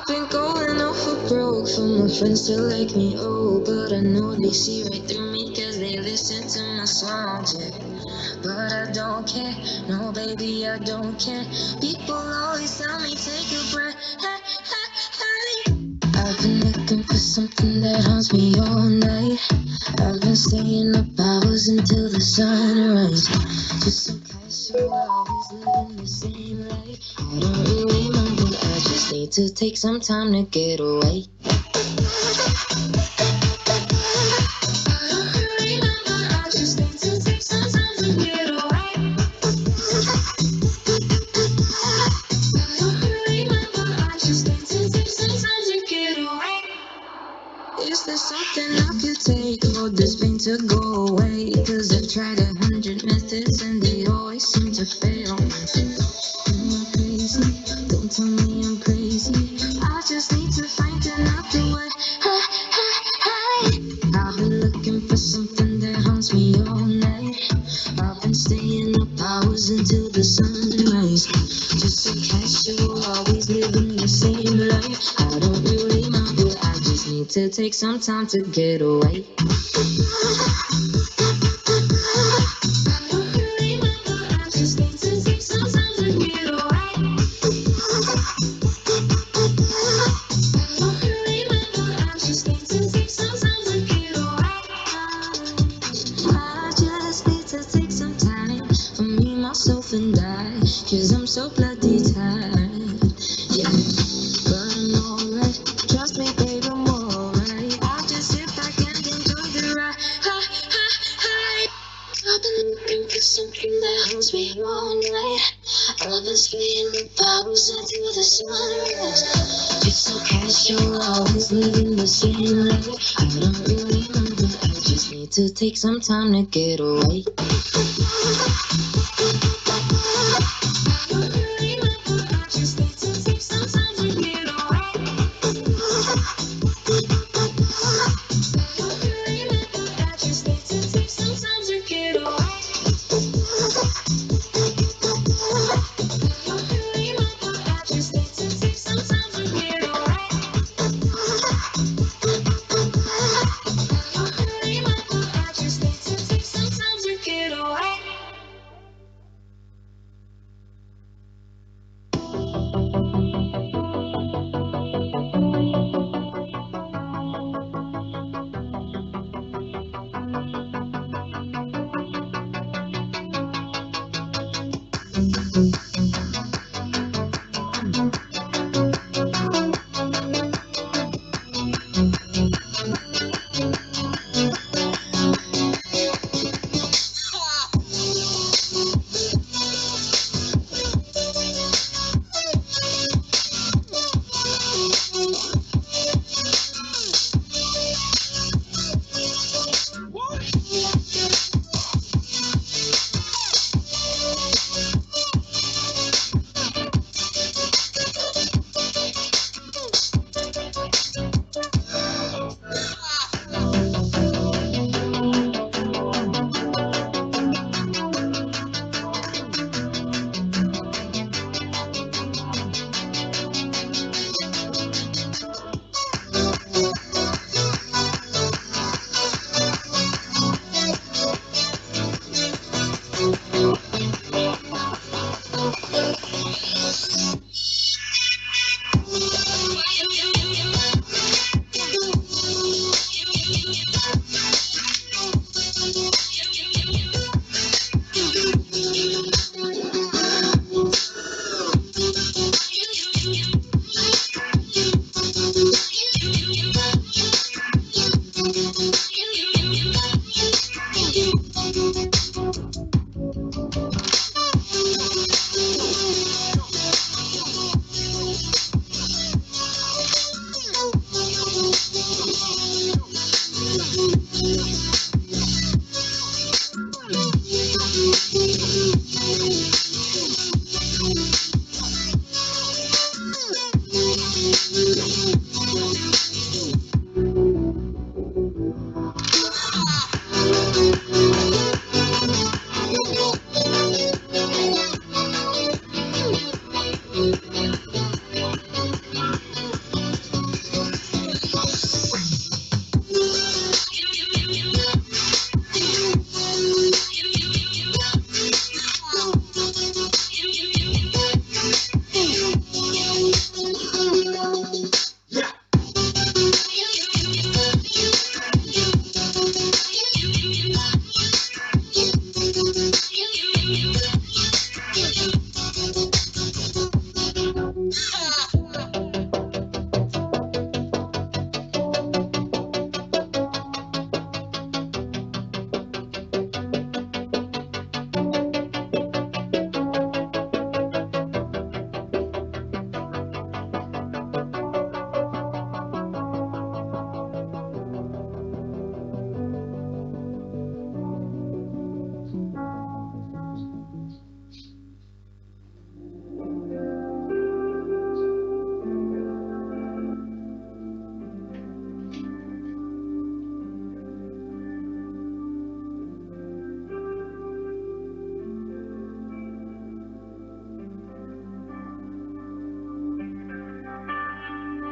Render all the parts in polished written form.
Been going off for broke for my friends to like me, oh, but I know they see right through me cause they listen to my songs, yeah. But I don't care, no baby, I don't care. People always tell me take a breath, hey, hey, hey. I've been looking for something that haunts me all night. I've been staying up hours until the sunrise. Just so casual, always living the same life. I don't really mind, but I just need to take some time to get away. Is there something I could take for this pain to go away? Cause I've tried 100 methods and they always seem to fail. Am I crazy? Don't tell me I'm crazy. I just need to find another way. Hey, hey, hey. I've been looking for something that haunts me all night. I've been staying up hours until the sunrise. Just so casual, always living the same life. I don't really mind, but I just need to take some time to get away. Myself and I, cause I'm so bloody tired, yeah, but I'm alright, trust me babe, I'm alright, I'll just sit back and enjoy the ride, hi, hi, hi. I've been looking for something that haunts me all night. I've been staying up hours until the sunrise. Just so casual, always living the same life. I don't really know, but I just need to take some time to get away.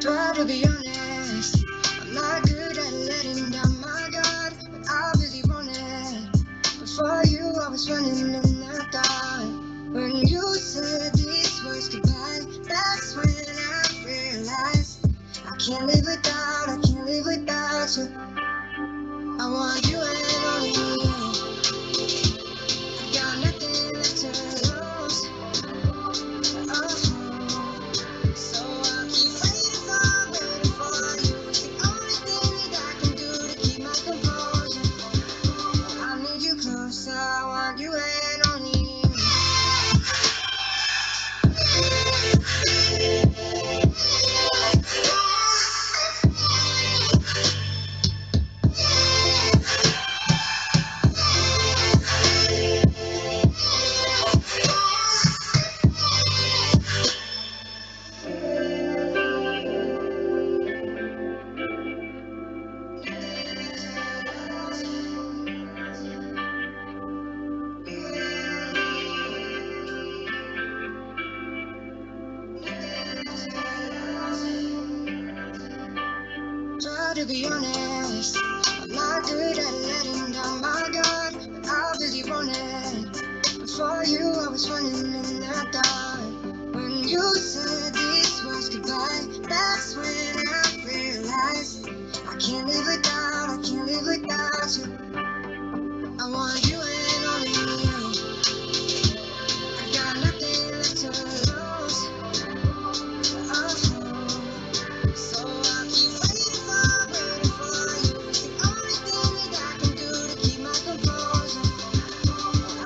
Try to be honest, I'm not good at letting down my guard, but I really want it. Before you, I was running in the dark. When you said these words goodbye, that's when I realized I can't live without you. I want you and only you. I got nothing left to lose. Oh, so I'll keep waiting for you. It's the only thing that I can do to keep my composure. I need you close, I want you and only you. Try to be honest, I'm not good at letting down my guard, but I really want it. Before you, I was running in the dark. When you said these words goodbye, that's when I realized I can't live without you. I want you and only you. I got nothing left to lose. Oh, so I'll keep waiting for you. It's the only thing that I can do to keep my composure.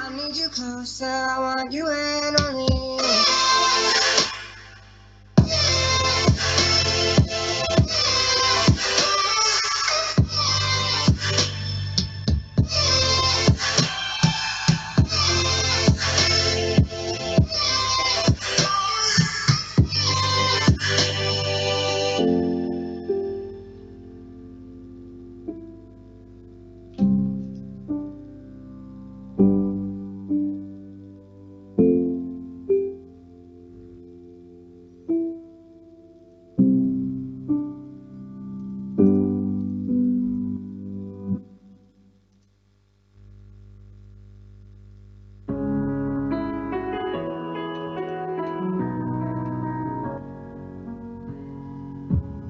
I need you closer, I want you and only you.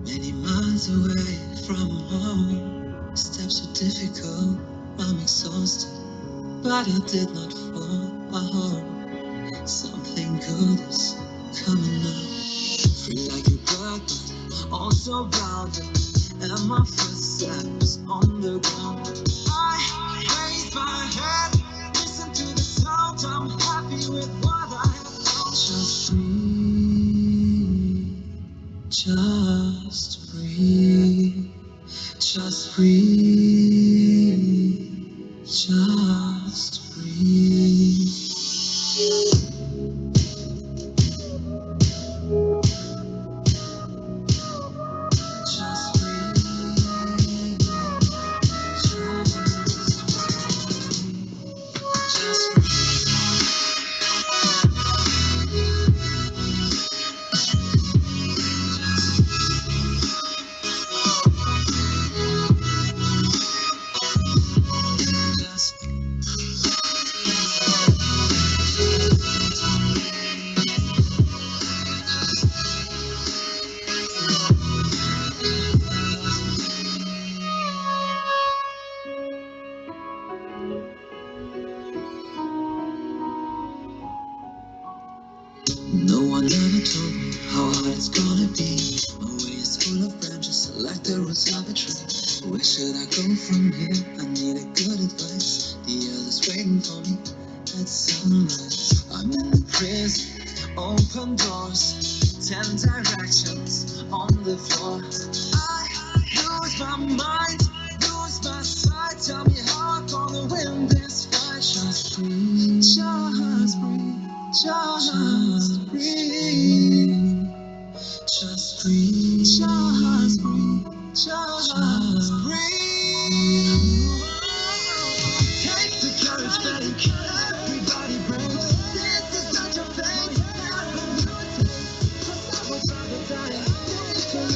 Many miles away from home, steps were difficult, I'm exhausted, but I did not fall. I hope something good is coming up. Free like a bird, but also bounded, and my first step was on the ground. I raise my head, listen to the sound, I'm happy with what I have found. Just breathe. Just breathe, just breathe, just breathe. Just breathe, just breathe. No one ever told me how hard it's gonna be. My way is full of branches, like the roots of a tree. Where should I go from here? I need a good advice. The others waiting for me at sunrise. I'm in the prison, open doors, 10 directions on the floor. I lose my mind, lose my sight. Tell me how I'm gonna win this fight. Just breathe, just breathe. Just breathe, just breathe, just breathe, just breathe. Take the courage back, everybody breaks. This is not your fate, never will take. 'Cause I would rather die than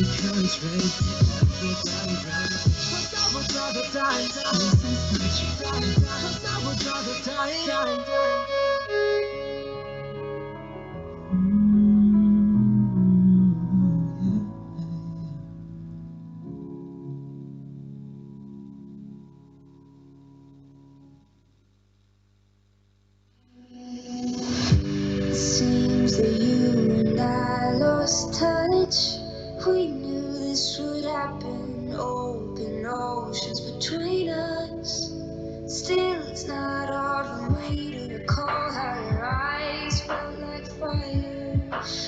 becomes ready. Everybody's ready. 'Cause I was all the time. Cause I was all the time. It seems that you and I lost touch. We knew this would happen, open oceans between us. Still, it's not hard for me to recall how your eyes felt like fire,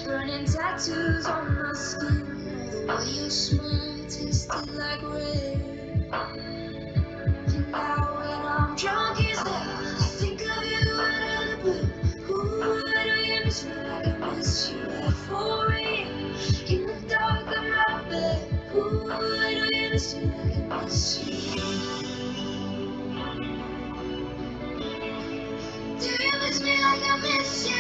burning tattoos on my skin, or the way you smile tasted like red. And now when I'm drunk as hell, I think of you out of the blue. Ooh, I know you miss me like I miss you at 4 a.m. in the dark of my bed. Ooh, I know you miss me like I miss you. Do you miss me like I miss you?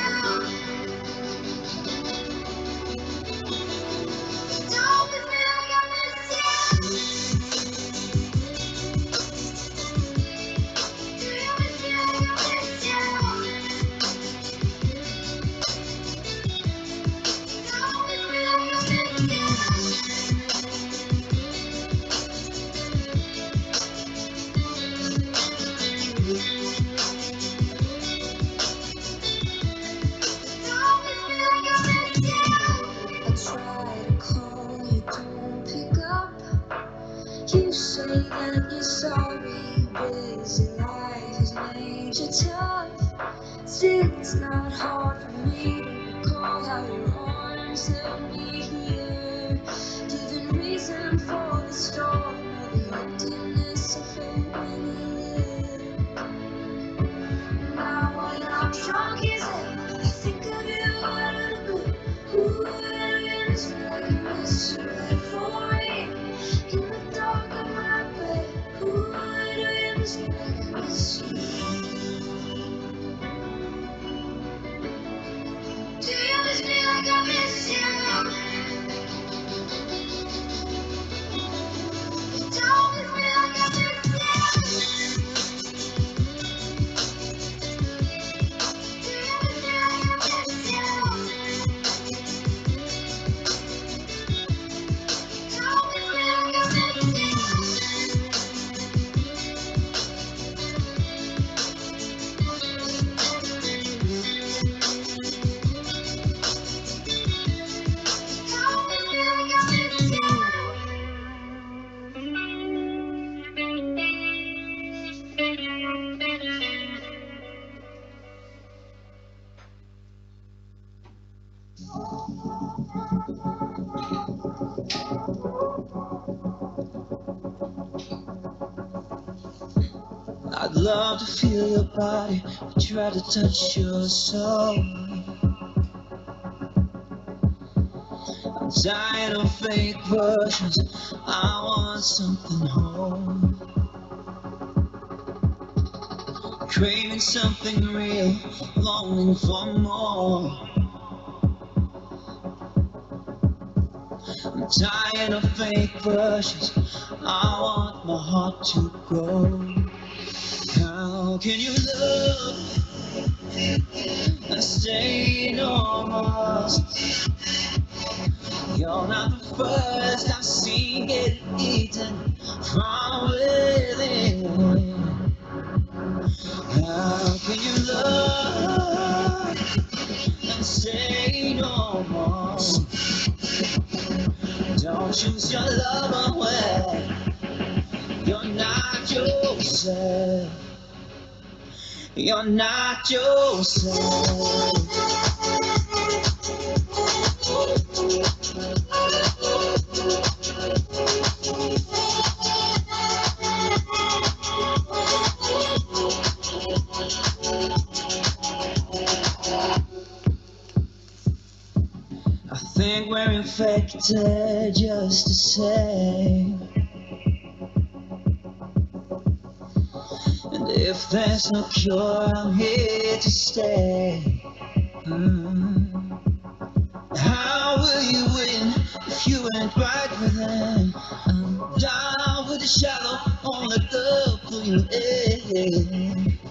Don't miss me like I miss you. Do you miss me like I miss you? Don't miss me like I miss you. Don't miss me like I miss you. I try to call you, don't pick up. You say that you're sorry, busy life has made you tough. Still, it's not hard for me to recall how your arms held me here, giving reason for the storm or the emptiness I felt when you left. Now when I'm drunk as hell, I think of you out of the blue. Ooh, I miss you like I miss you at 4 a.m. in the dark of my bed. Ooh, I miss you like I miss you. Do you miss me like I miss you? Don't miss me like I miss you. Do you miss me like I miss you? Don't miss me like I miss you. Don't miss me like I miss you. I'd love to feel your body, try to touch your soul. I'm tired of fake versions, I want something whole. Craving something real, longing for more. I'm tired of fake versions, I want my heart to grow. How can you love and stay normal? You're not the first I've seen get eaten from within. How can you love and say no more? Don't choose your love away. You're not yourself. You're not yourself. I think we're infected just the same. And if there's no cure, I'm here to stay. How will you win if You ain't right with him. I'm down with the shallow, only love for you.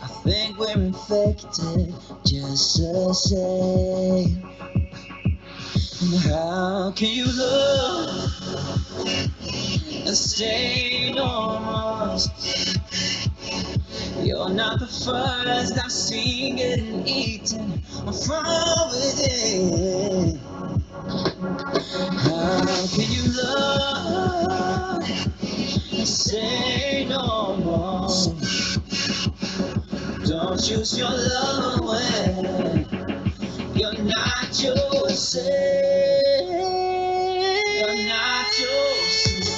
I think we're infected just the same. And how can you love and stay normal? You're not the first I've seen getting eaten from within. How can you love and say no more? Don't use your love when you're not yourself. You're not yourself.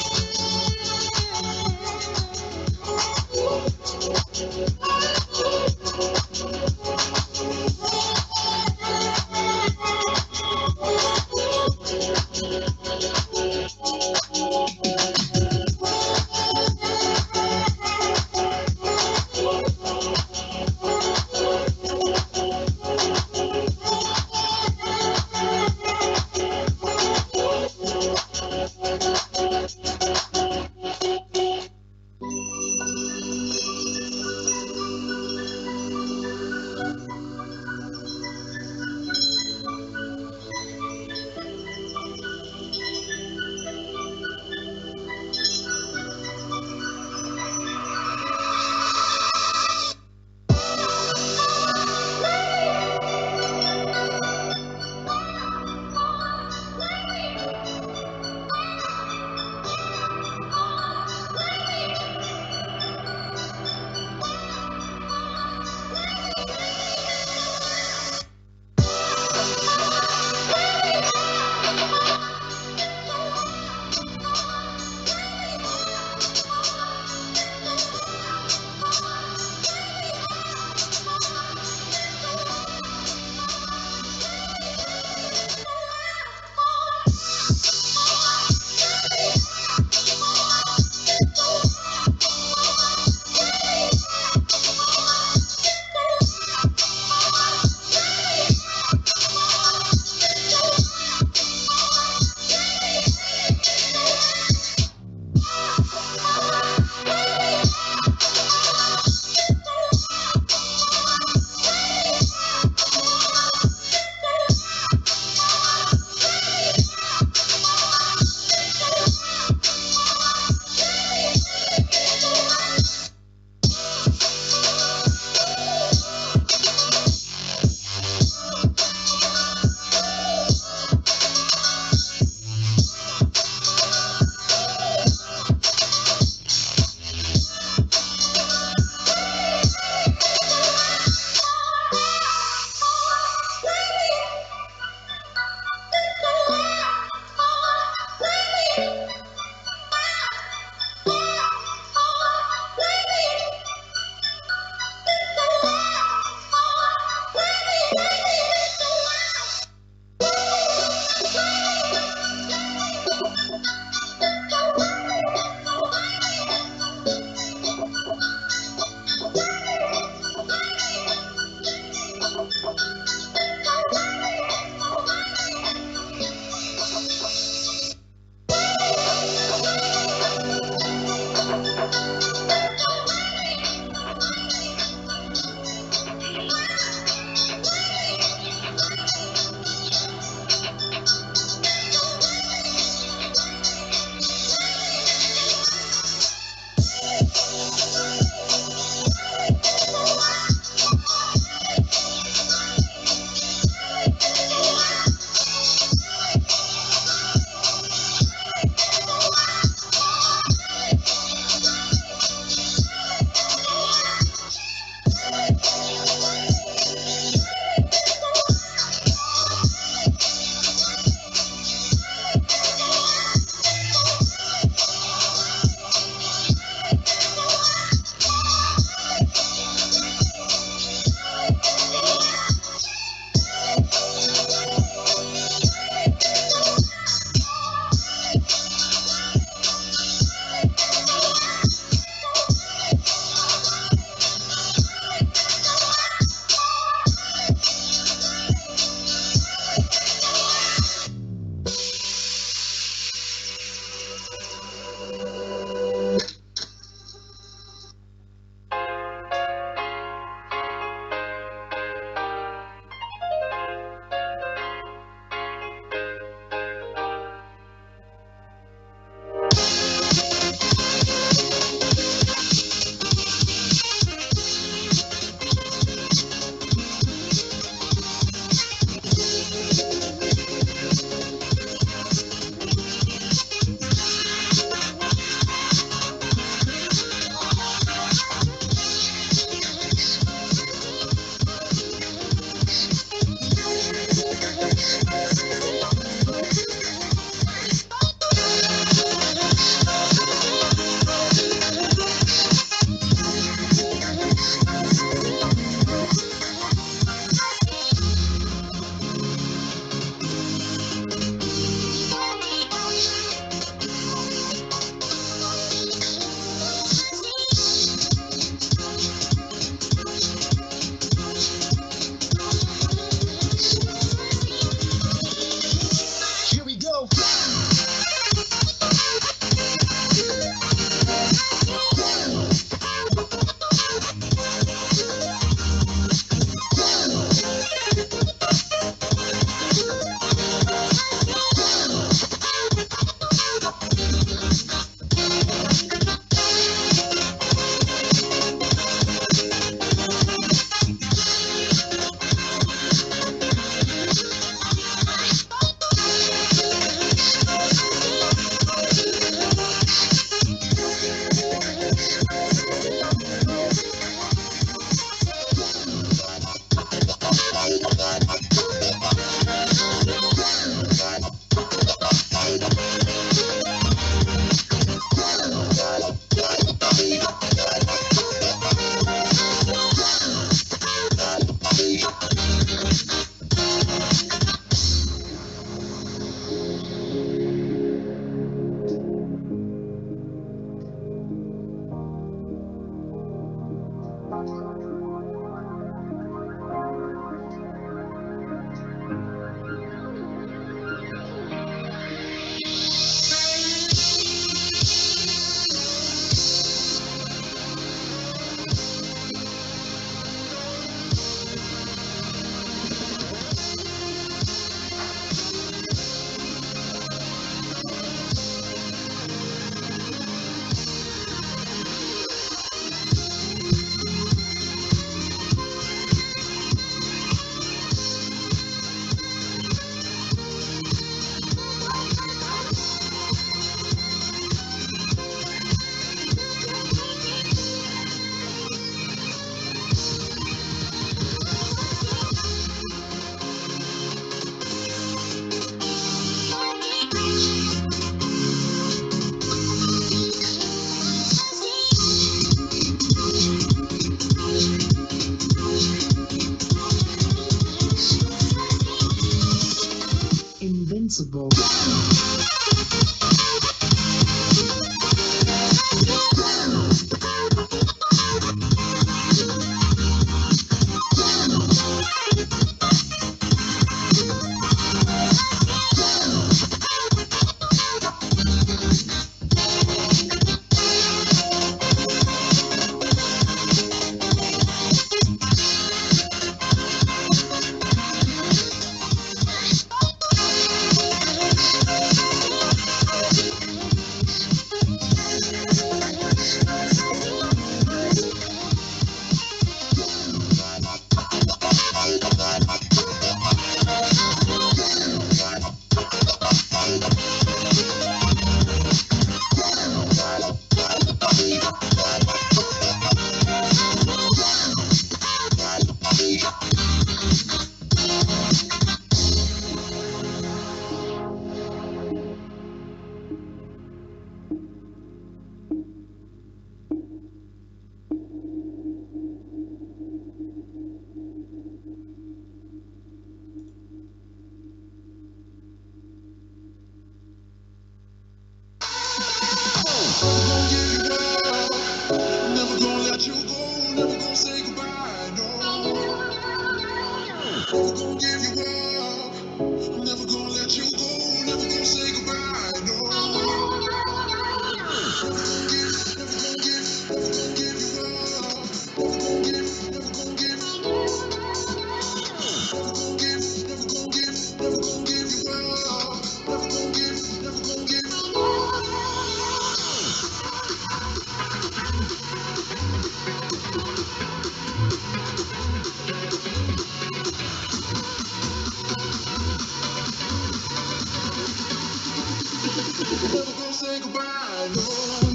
gonna say goodbye, no.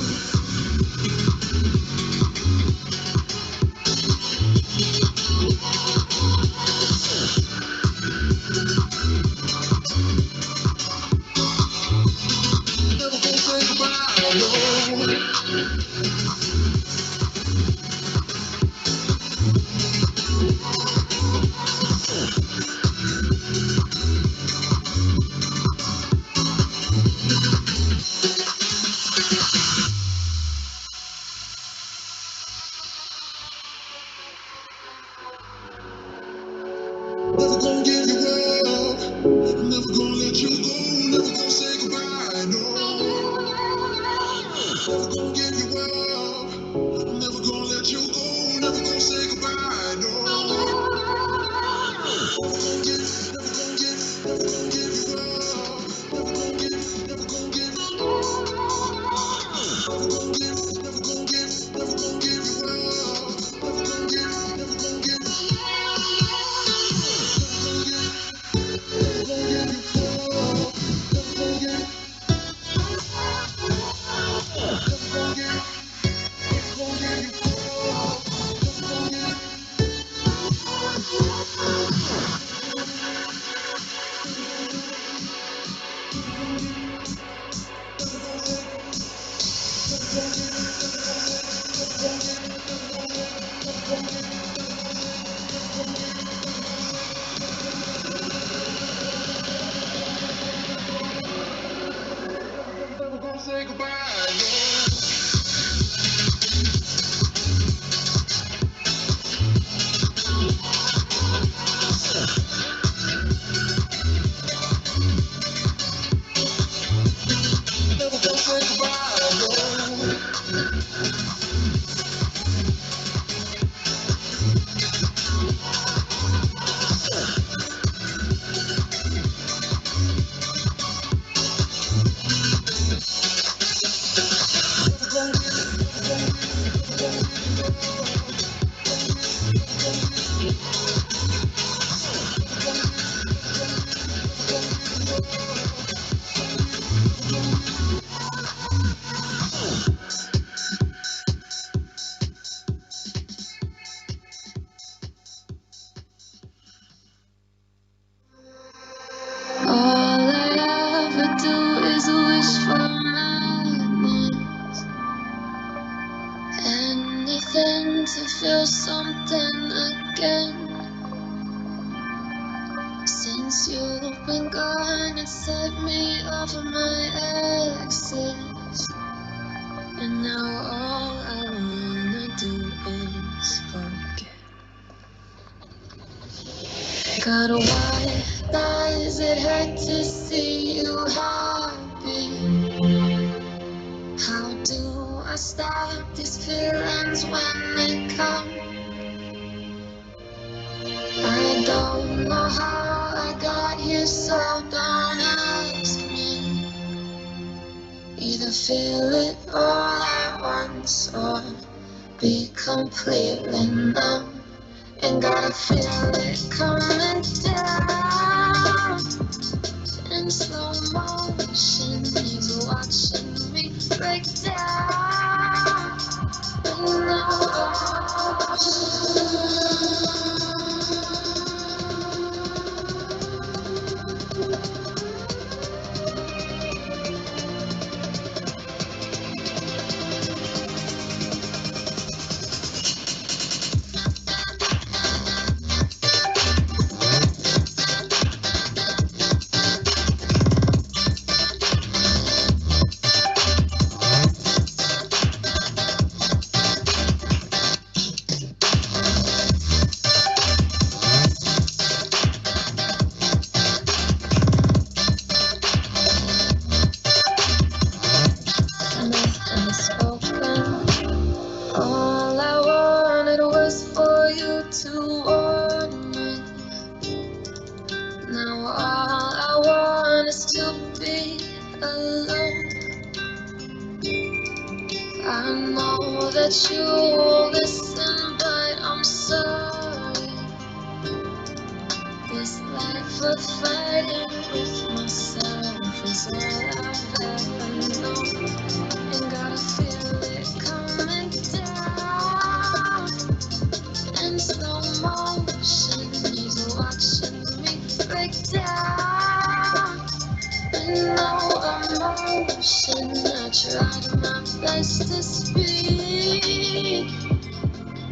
Never gonna say goodbye, no. Never gonna give you up. I'm never gonna let you go. Never gonna say goodbye, no. Never gonna give you up. I'm never gonna let you go. Never gonna say goodbye, no. Never gonna give, never gonna give, never gonna give you up. Never gonna give, never gonna give, never gonna give, never gonna give, never gonna give you up. Never gonna give, never gonna give, never gonna give. Say goodbye, no. Never gonna say goodbye, no. All I ever do is wish for madness. Anything to feel something again. Since you've been gone, it set me off of my exes. And now all I wanna do is forget. God, why does it hurt to see you happy? How do I stop these feelings when they come? I don't know how I got here, so don't ask me. Either feel it all at once or be completely numb. And gotta feel it coming down in slow motion. He's watching me break down. And all I wanted was for you to warn me. Now all I want is to be alone. I know that you will listen, but I'm sorry. This life of fighting with myself is all I've ever known. tried my best to speak,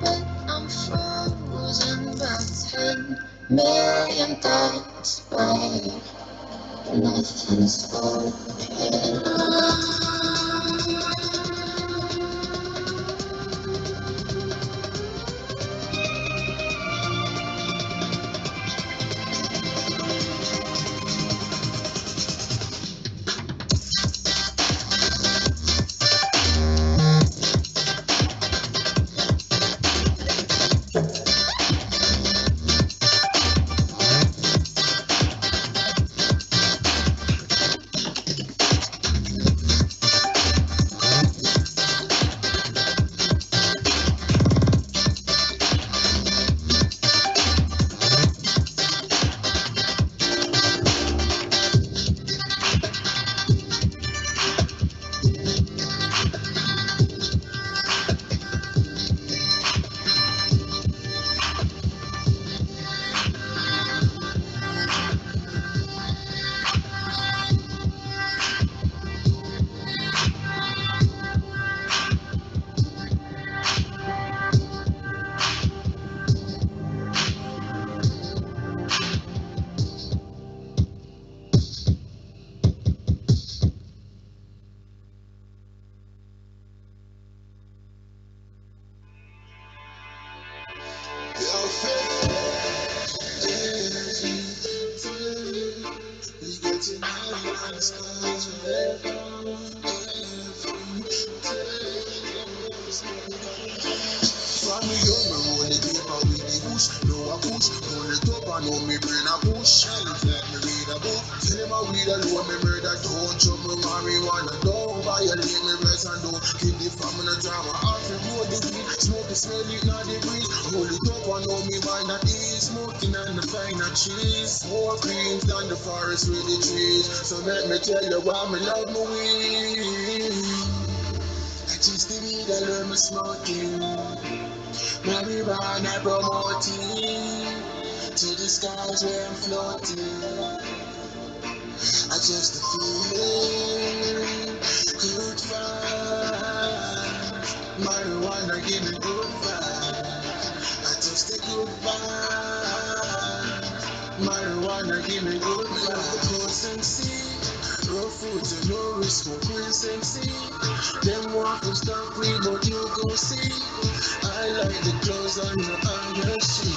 but I'm frozen about 10 million thoughts away. Nothing's spoken. Tell you why me love my weed. I just the weed I learn me smoking. Marijuana promoting to the skies where I'm floating. I just a feeling good vibes. Marijuana give me good vibes. I just a good vibes. Marijuana give me good vibes. Consistency. Raw foods and no risk for consistency. Them want to stop me, but you go see. I like the clothes on your undersea.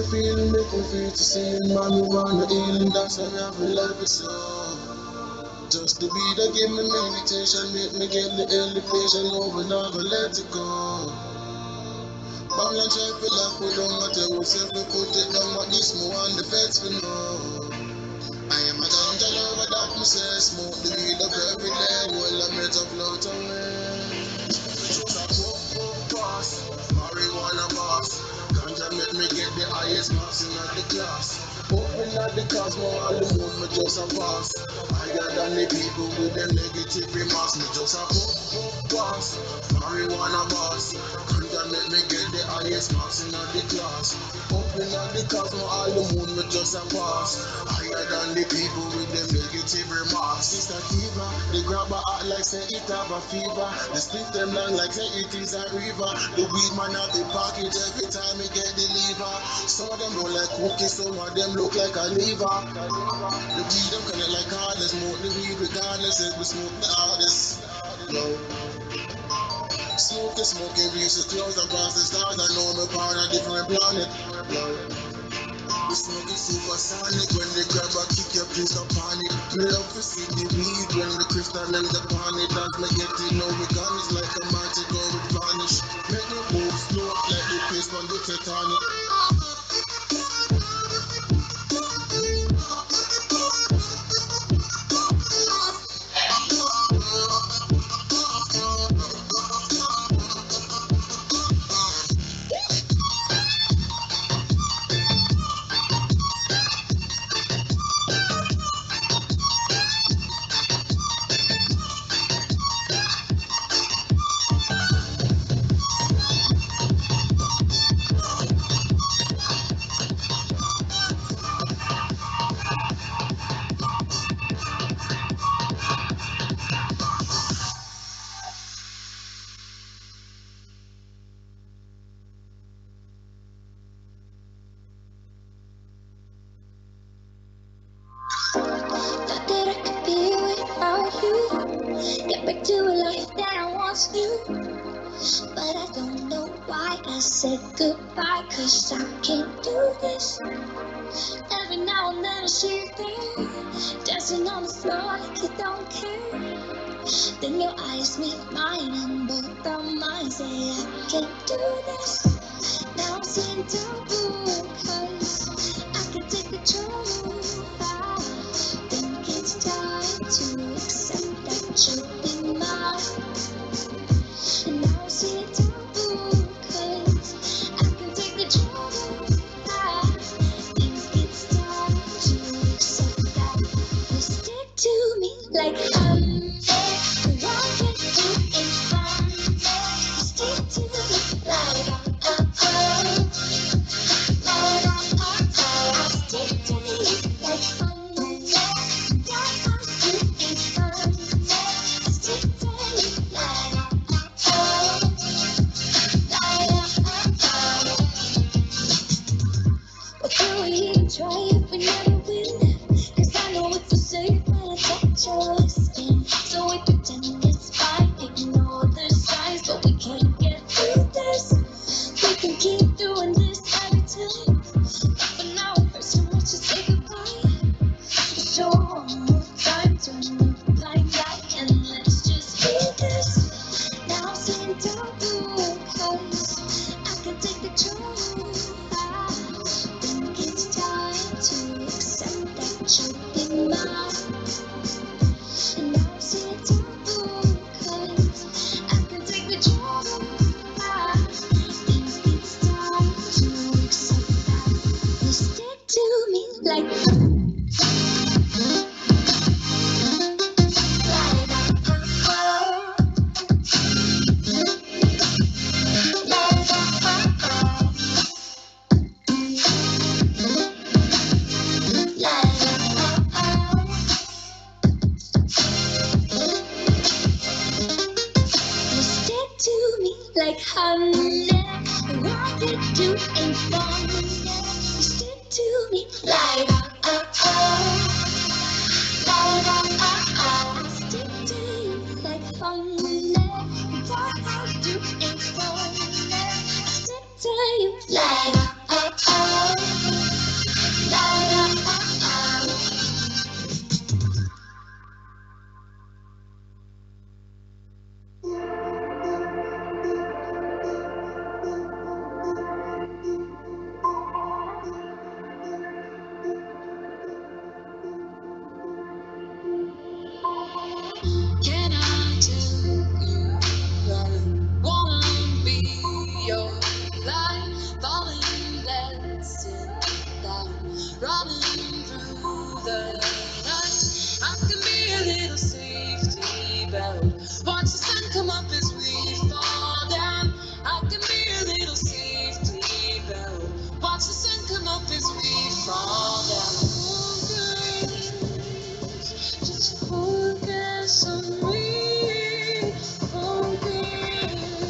Feeling making free to see you, mommy wanna healing, that's why I love it so. Just the beat that give me meditation, make me get the elevation over, never let it go. Babylon try to lock we down, but tell yourself we put it down, but this more on the feds we know. I am a ganja lover that me say, smoke the weed up every day, well I made a float away. Just a pop pass, marijuana boss. Ganja make me get the highest marks in the class. Open at the cosmos, all the moon me just a pass. Higher than the people with them negative remarks. Me just a pop pass, marijuana boss. Ganja make me get the highest marks in the class. Open at the cosmos, all the moon me just a pass. Higher than the people with them negative remarks. It's a fever, the grabber act like say it have a fever. They split them long like say it is a river. The weed man have the package every time he get the liver. Some of them roll like cookies, some of them look like a liver. The weed them connect like hardest, smoke the weed regardless if we smoke the hardest. No. Smoking, reach the clouds and pass the stars. I know me on a different planet. No. We smoke it supersonic when the grabber kick your place upon it. Me love to see the weed when the crystal ends upon it. As me get it, know we gun is like a magic go with vanish. Make me move slow like the pace on the Titanic. to a life that I once knew. But I don't know why I said goodbye, 'cause I can't do this. Every now and then I see you there, dancing on the floor like you don't care. Then your eyes meet mine and both our minds say I can't do this. Now I'm sitting double, 'cause I can take control. I think it's time to accept that you'll be mine. And now I'm sitting double, 'cause I can take control. I think it's time to accept that you stick to me like honey. What can do in fun? You stick to me like stick to me like honey. What can do in fun? Stick to me like what can we even try if we never win? 'Cause I know it's so safe when I touch your skin. So we pretend it's fine, ignore the signs, but we can't get through this. We can keep doing this every time, but now it hurts so much to say goodbye. So one more time, turn the blind eye and let's just do this. Now I'm sitting double, 'cause I can take control. I think it's time to accept that you'll be mine. And now I'm sitting double, 'cause I can take control. I think it's time to accept that you stick to me like you stick to me like honey. What you do ain't fun. You stick to me like stick to you like honey. What I do ain't fun. Stick to you like Can I tell you that I wanna be your light, falling blessing down, running through the night. I can be a little safety belt. Watch the sun come up as we fall down. I can be a little safety belt. Watch the sun come up as we fall down. Just focus on me, focus,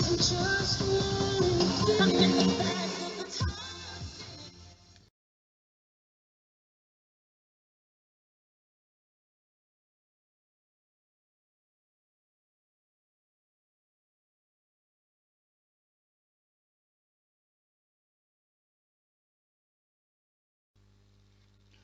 and just really back at the time.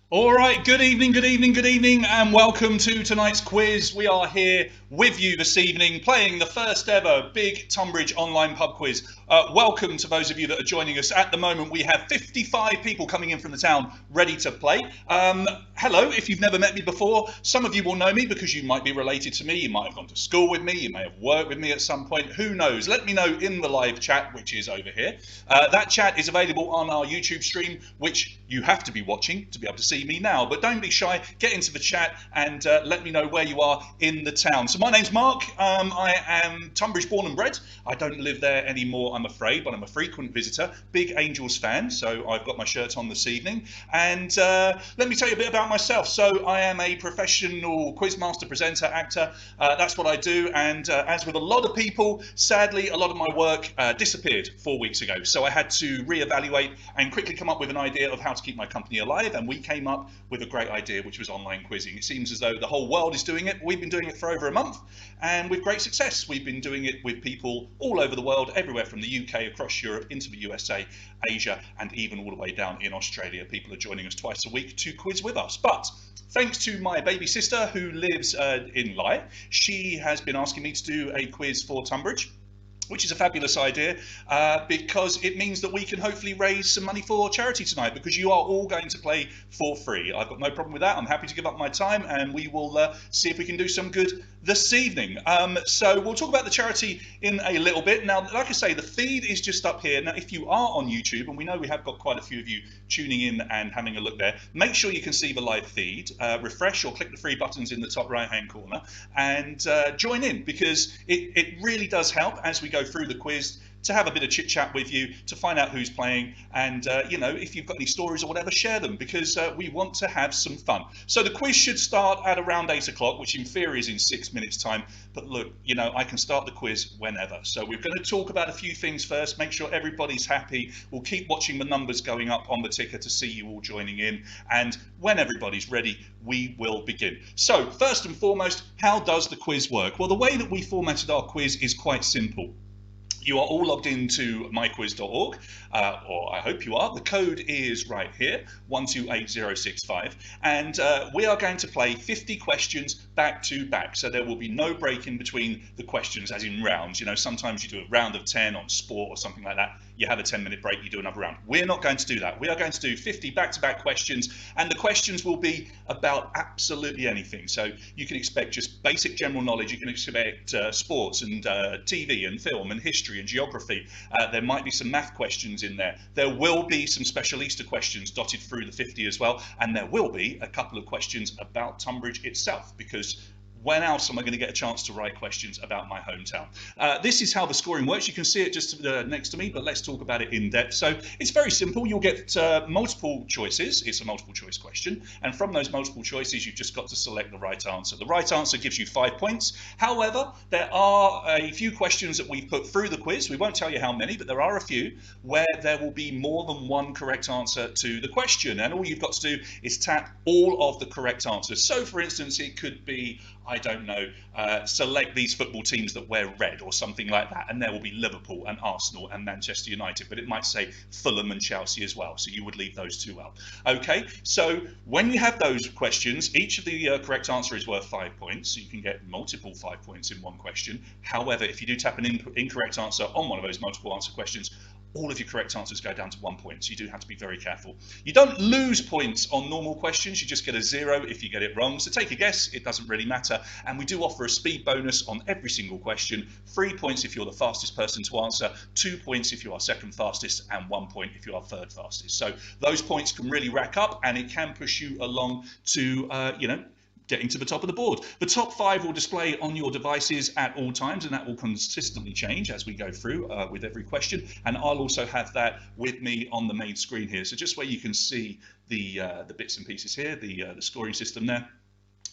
All right, good evening, good evening, good evening, and welcome to tonight's quiz. We are here with you this evening playing the first ever big Tonbridge online pub quiz. Welcome to those of you that are joining us. At the moment, we have 55 people coming in from the town ready to play. Hello, if you've never met me before, some of you will know me because you might be related to me, you might have gone to school with me, you may have worked with me at some point, who knows? Let me know in the live chat, which is over here. That chat is available on our YouTube stream, which you have to be watching to be able to see me now, but don't be shy, get into the chat and let me know where you are in the town. So my name's Mark, I am Tonbridge born and bred. I don't live there anymore, I'm afraid, but I'm a frequent visitor, big Angels fan, so I've got my shirt on this evening. And let me tell you a bit about myself. So I am a professional quizmaster, presenter, actor. That's what I do, and as with a lot of people, sadly a lot of my work disappeared 4 weeks ago, so I had to reevaluate and quickly come up with an idea of how to to keep my company alive, and we came up with a great idea, which was online quizzing. It seems as though the whole world is doing it. We've been doing it for over a month, and with great success. We've been doing it with people all over the world, everywhere from the UK, across Europe, into the USA, Asia, and even all the way down in Australia. People are joining us twice a week to quiz with us. But thanks to my baby sister who lives in Lye, she has been asking me to do a quiz for Tonbridge, which is a fabulous idea because it means that we can hopefully raise some money for charity tonight, because you are all going to play for free. I've got no problem with that. I'm happy to give up my time, and we will see if we can do some good this evening. So we'll talk about the charity in a little bit. Now, like I say, the feed is just up here. Now, if you are on YouTube, and we know we have got quite a few of you tuning in and having a look there, make sure you can see the live feed. Refresh or click the three buttons in the top right-hand corner and join in, because it really does help as we go through the quiz to have a bit of chit chat with you, to find out who's playing, and you know, if you've got any stories or whatever, share them, because we want to have some fun. So the quiz should start at around 8 o'clock, which in theory is in 6 minutes time, but look, you know, I can start the quiz whenever. So we're going to talk about a few things first, make sure everybody's happy. We'll keep watching the numbers going up on the ticker to see you all joining in, and when everybody's ready, we will begin. So first and foremost, how does the quiz work? Well, the way that we formatted our quiz is quite simple. You are all logged into myquiz.org, or I hope you are. The code is right here, 128065, and we are going to play 50 questions back to back. So there will be no break in between the questions, as in rounds. You know, sometimes you do a round of 10 on sport or something like that. You have a 10-minute break, you do another round. We're not going to do that. We are going to do 50 back-to-back questions, and the questions will be about absolutely anything. So you can expect just basic general knowledge. You can expect sports and TV and film and history and geography. There might be some math questions in there. There will be some special Easter questions dotted through the 50 as well, and there will be a couple of questions about Tonbridge itself, because when else am I going to get a chance to write questions about my hometown? This is how the scoring works. You can see it just next to me, but let's talk about it in depth. So it's very simple. You'll get multiple choices. It's a multiple choice question. And from those multiple choices, you've just got to select the right answer. The right answer gives you 5 points. However, there are a few questions that we've put through the quiz. We won't tell you how many, but there are a few where there will be more than one correct answer to the question. And all you've got to do is tap all of the correct answers. So for instance, it could be, I don't know, select these football teams that wear red or something like that, and there will be Liverpool and Arsenal and Manchester United, but it might say Fulham and Chelsea as well, so you would leave those two out. Okay, so when you have those questions, each of the correct answer is worth 5 points, so you can get multiple 5 points in one question. However, if you do tap an incorrect answer on one of those multiple answer questions, all of your correct answers go down to 1 point, so you do have to be very careful. You don't lose points on normal questions, you just get a 0 if you get it wrong, so take a guess, it doesn't really matter. And we do offer a speed bonus on every single question, 3 points if you're the fastest person to answer, 2 points if you are second fastest, and 1 point if you are third fastest. So those points can really rack up, and it can push you along to, you know, getting to the top of the board. The top 5 will display on your devices at all times, and that will consistently change as we go through with every question. And I'll also have that with me on the main screen here. So just where you can see the bits and pieces here, the scoring system there.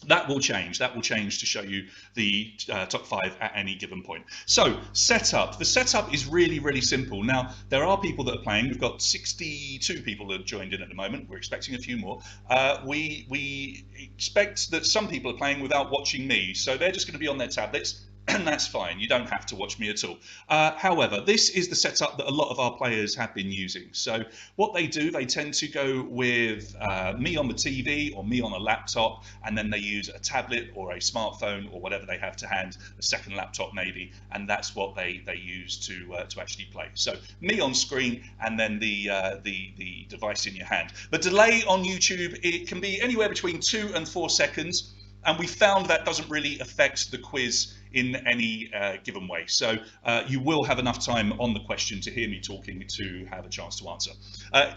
That will change. That will change to show you the top 5 at any given point. So setup. The setup is really, really simple. Now, there are people that are playing. We've got 62 people that have joined in at the moment. We're expecting a few more. We expect that some people are playing without watching me. So they're just going to be on their tablets. And that's fine. You don't have to watch me at all. However, this is the setup that a lot of our players have been using. So what they do, they tend to go with me on the TV or me on a laptop, and then they use a tablet or a smartphone or whatever they have to hand, a second laptop maybe, and that's what they use to actually play. So me on screen, and then the device in your hand. The delay on YouTube, it can be anywhere between 2 and 4 seconds. And we found that doesn't really affect the quiz in any given way. So you will have enough time on the question to hear me talking to have a chance to answer.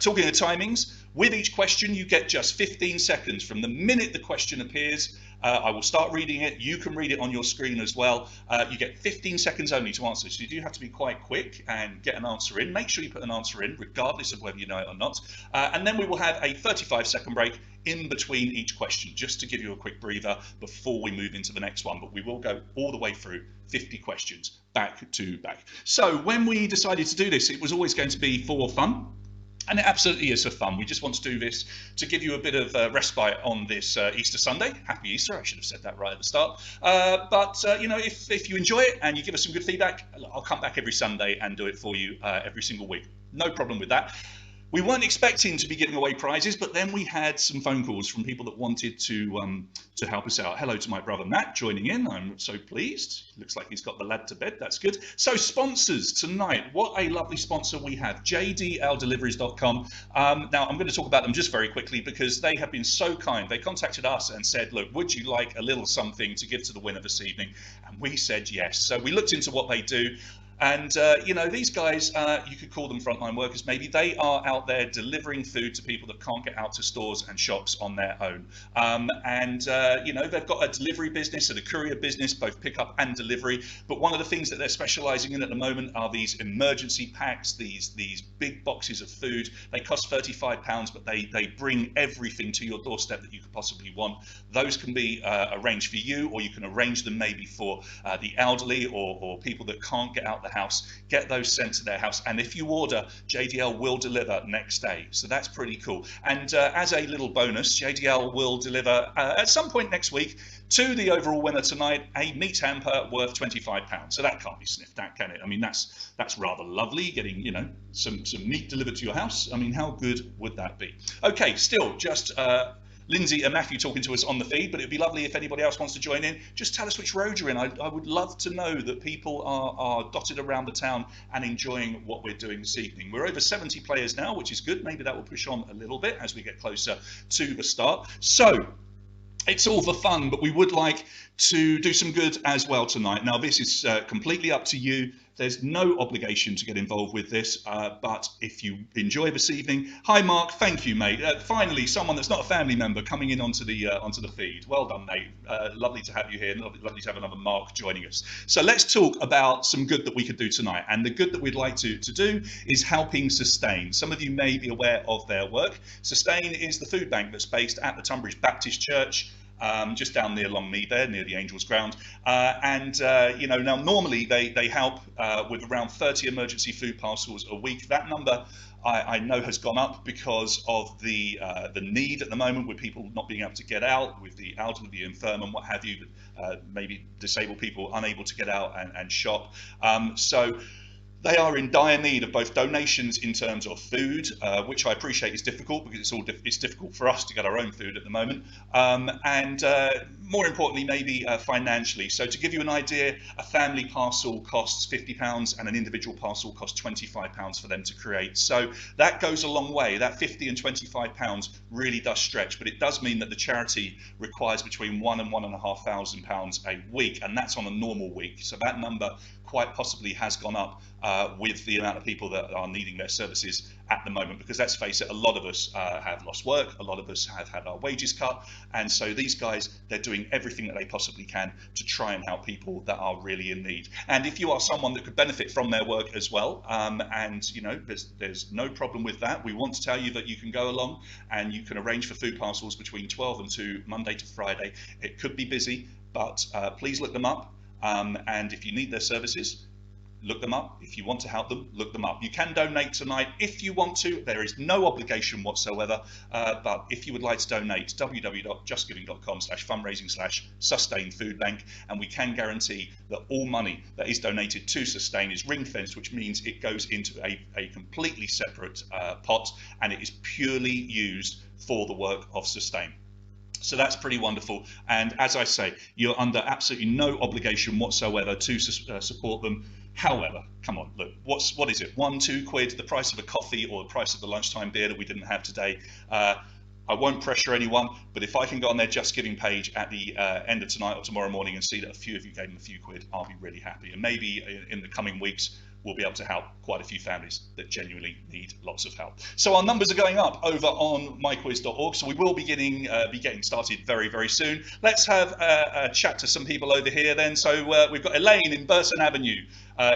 Talking of timings, with each question you get just 15 seconds from the minute the question appears. I will start reading it. You can read it on your screen as well. You get 15 seconds only to answer, so you do have to be quite quick and get an answer in. Make sure you put an answer in, regardless of whether you know it or not. And then we will have a 35-second break in between each question, just to give you a quick breather before we move into the next one. But we will go all the way through 50 questions back to back. So when we decided to do this, it was always going to be for fun. And it absolutely is for fun. We just want to do this to give you a bit of respite on this Easter Sunday. Happy Easter, I should have said that right at the start. But you know, if you enjoy it and you give us some good feedback, I'll come back every Sunday and do it for you every single week. No problem with that. We weren't expecting to be giving away prizes, but then we had some phone calls from people that wanted to help us out. Hello to my brother Matt joining in. I'm so pleased. Looks like he's got the lad to bed. That's good. So sponsors tonight. What a lovely sponsor we have. jdldeliveries.com. Now I'm going to talk about them just very quickly because they have been so kind. They contacted us and said, look, would you like a little something to give to the winner this evening? And we said yes. So we looked into what they do. And, you know, these guys, you could call them frontline workers, maybe. They are out there delivering food to people that can't get out to stores and shops on their own. You know, they've got a delivery business and a courier business, both pickup and delivery. But one of the things that they're specializing in at the moment are these emergency packs, these big boxes of food. They cost £35, but they bring everything to your doorstep that you could possibly want. Those can be arranged for you, or you can arrange them maybe for the elderly or people that can't get out the house. Get those sent to their house, and if you order, JDL will deliver next day. So that's pretty cool. And as a little bonus, JDL will deliver at some point next week to the overall winner tonight a meat hamper worth £25. So that can't be sniffed at, can it? I mean, that's rather lovely, getting, you know, some meat delivered to your house. I mean, how good would that be? Okay, still just Lindsay and Matthew talking to us on the feed, but it'd be lovely if anybody else wants to join in. Just tell us which road you're in. I would love to know that people are dotted around the town and enjoying what we're doing this evening. We're over 70 players now, which is good. Maybe that will push on a little bit as we get closer to the start. So it's all for fun, but we would like to do some good as well tonight. Now, this is completely up to you. There's no obligation to get involved with this, but if you enjoy this evening, hi Mark, thank you, mate. Finally, someone that's not a family member coming in onto the feed. Well done, mate. Lovely to have you here. Lovely to have another Mark joining us. So let's talk about some good that we could do tonight. And the good that we'd like to do is helping Sustain. Some of you may be aware of their work. Sustain is the food bank that's based at the Tonbridge Baptist Church. Just down near Longmead there, near the Angels Ground. You know, now normally they help with around 30 emergency food parcels a week. That number I know has gone up because of the need at the moment with people not being able to get out, with the elderly, the infirm and what have you, maybe disabled people unable to get out and shop. So they are in dire need of both donations in terms of food, which I appreciate is difficult because it's difficult for us to get our own food at the moment, and more importantly, maybe financially. So to give you an idea, a family parcel costs £50 and an individual parcel costs £25 for them to create. So that goes a long way. That £50 and £25 really does stretch, but it does mean that the charity requires between £1,000 and £1,500 a week, and that's on a normal week. So that number quite possibly has gone up with the amount of people that are needing their services at the moment, because let's face it, a lot of us have lost work, a lot of us have had our wages cut, and so these guys, they're doing everything that they possibly can to try and help people that are really in need. And if you are someone that could benefit from their work as well, and you know, there's no problem with that, we want to tell you that you can go along and you can arrange for food parcels between 12 and 2 Monday to Friday. It could be busy, but please look them up. And if you need their services, look them up. If you want to help them, look them up. You can donate tonight if you want to. There is no obligation whatsoever. But if you would like to donate, www.justgiving.com/fundraising/sustain food bank, and we can guarantee that all money that is donated to Sustain is ring fenced, which means it goes into a completely separate pot, and it is purely used for the work of Sustain. So that's pretty wonderful. And as I say, you're under absolutely no obligation whatsoever to support them. However, come on, look, what is it? £1, £2, the price of a coffee or the price of the lunchtime beer that we didn't have today. I won't pressure anyone, but if I can go on their Just Giving page at the end of tonight or tomorrow morning and see that a few of you gave them a few quid, I'll be really happy. And maybe in the coming weeks, we'll be able to help quite a few families that genuinely need lots of help. So our numbers are going up over on myquiz.org, so we will be getting started very, very soon. Let's have a chat to some people over here then. So we've got Elaine in Burson Avenue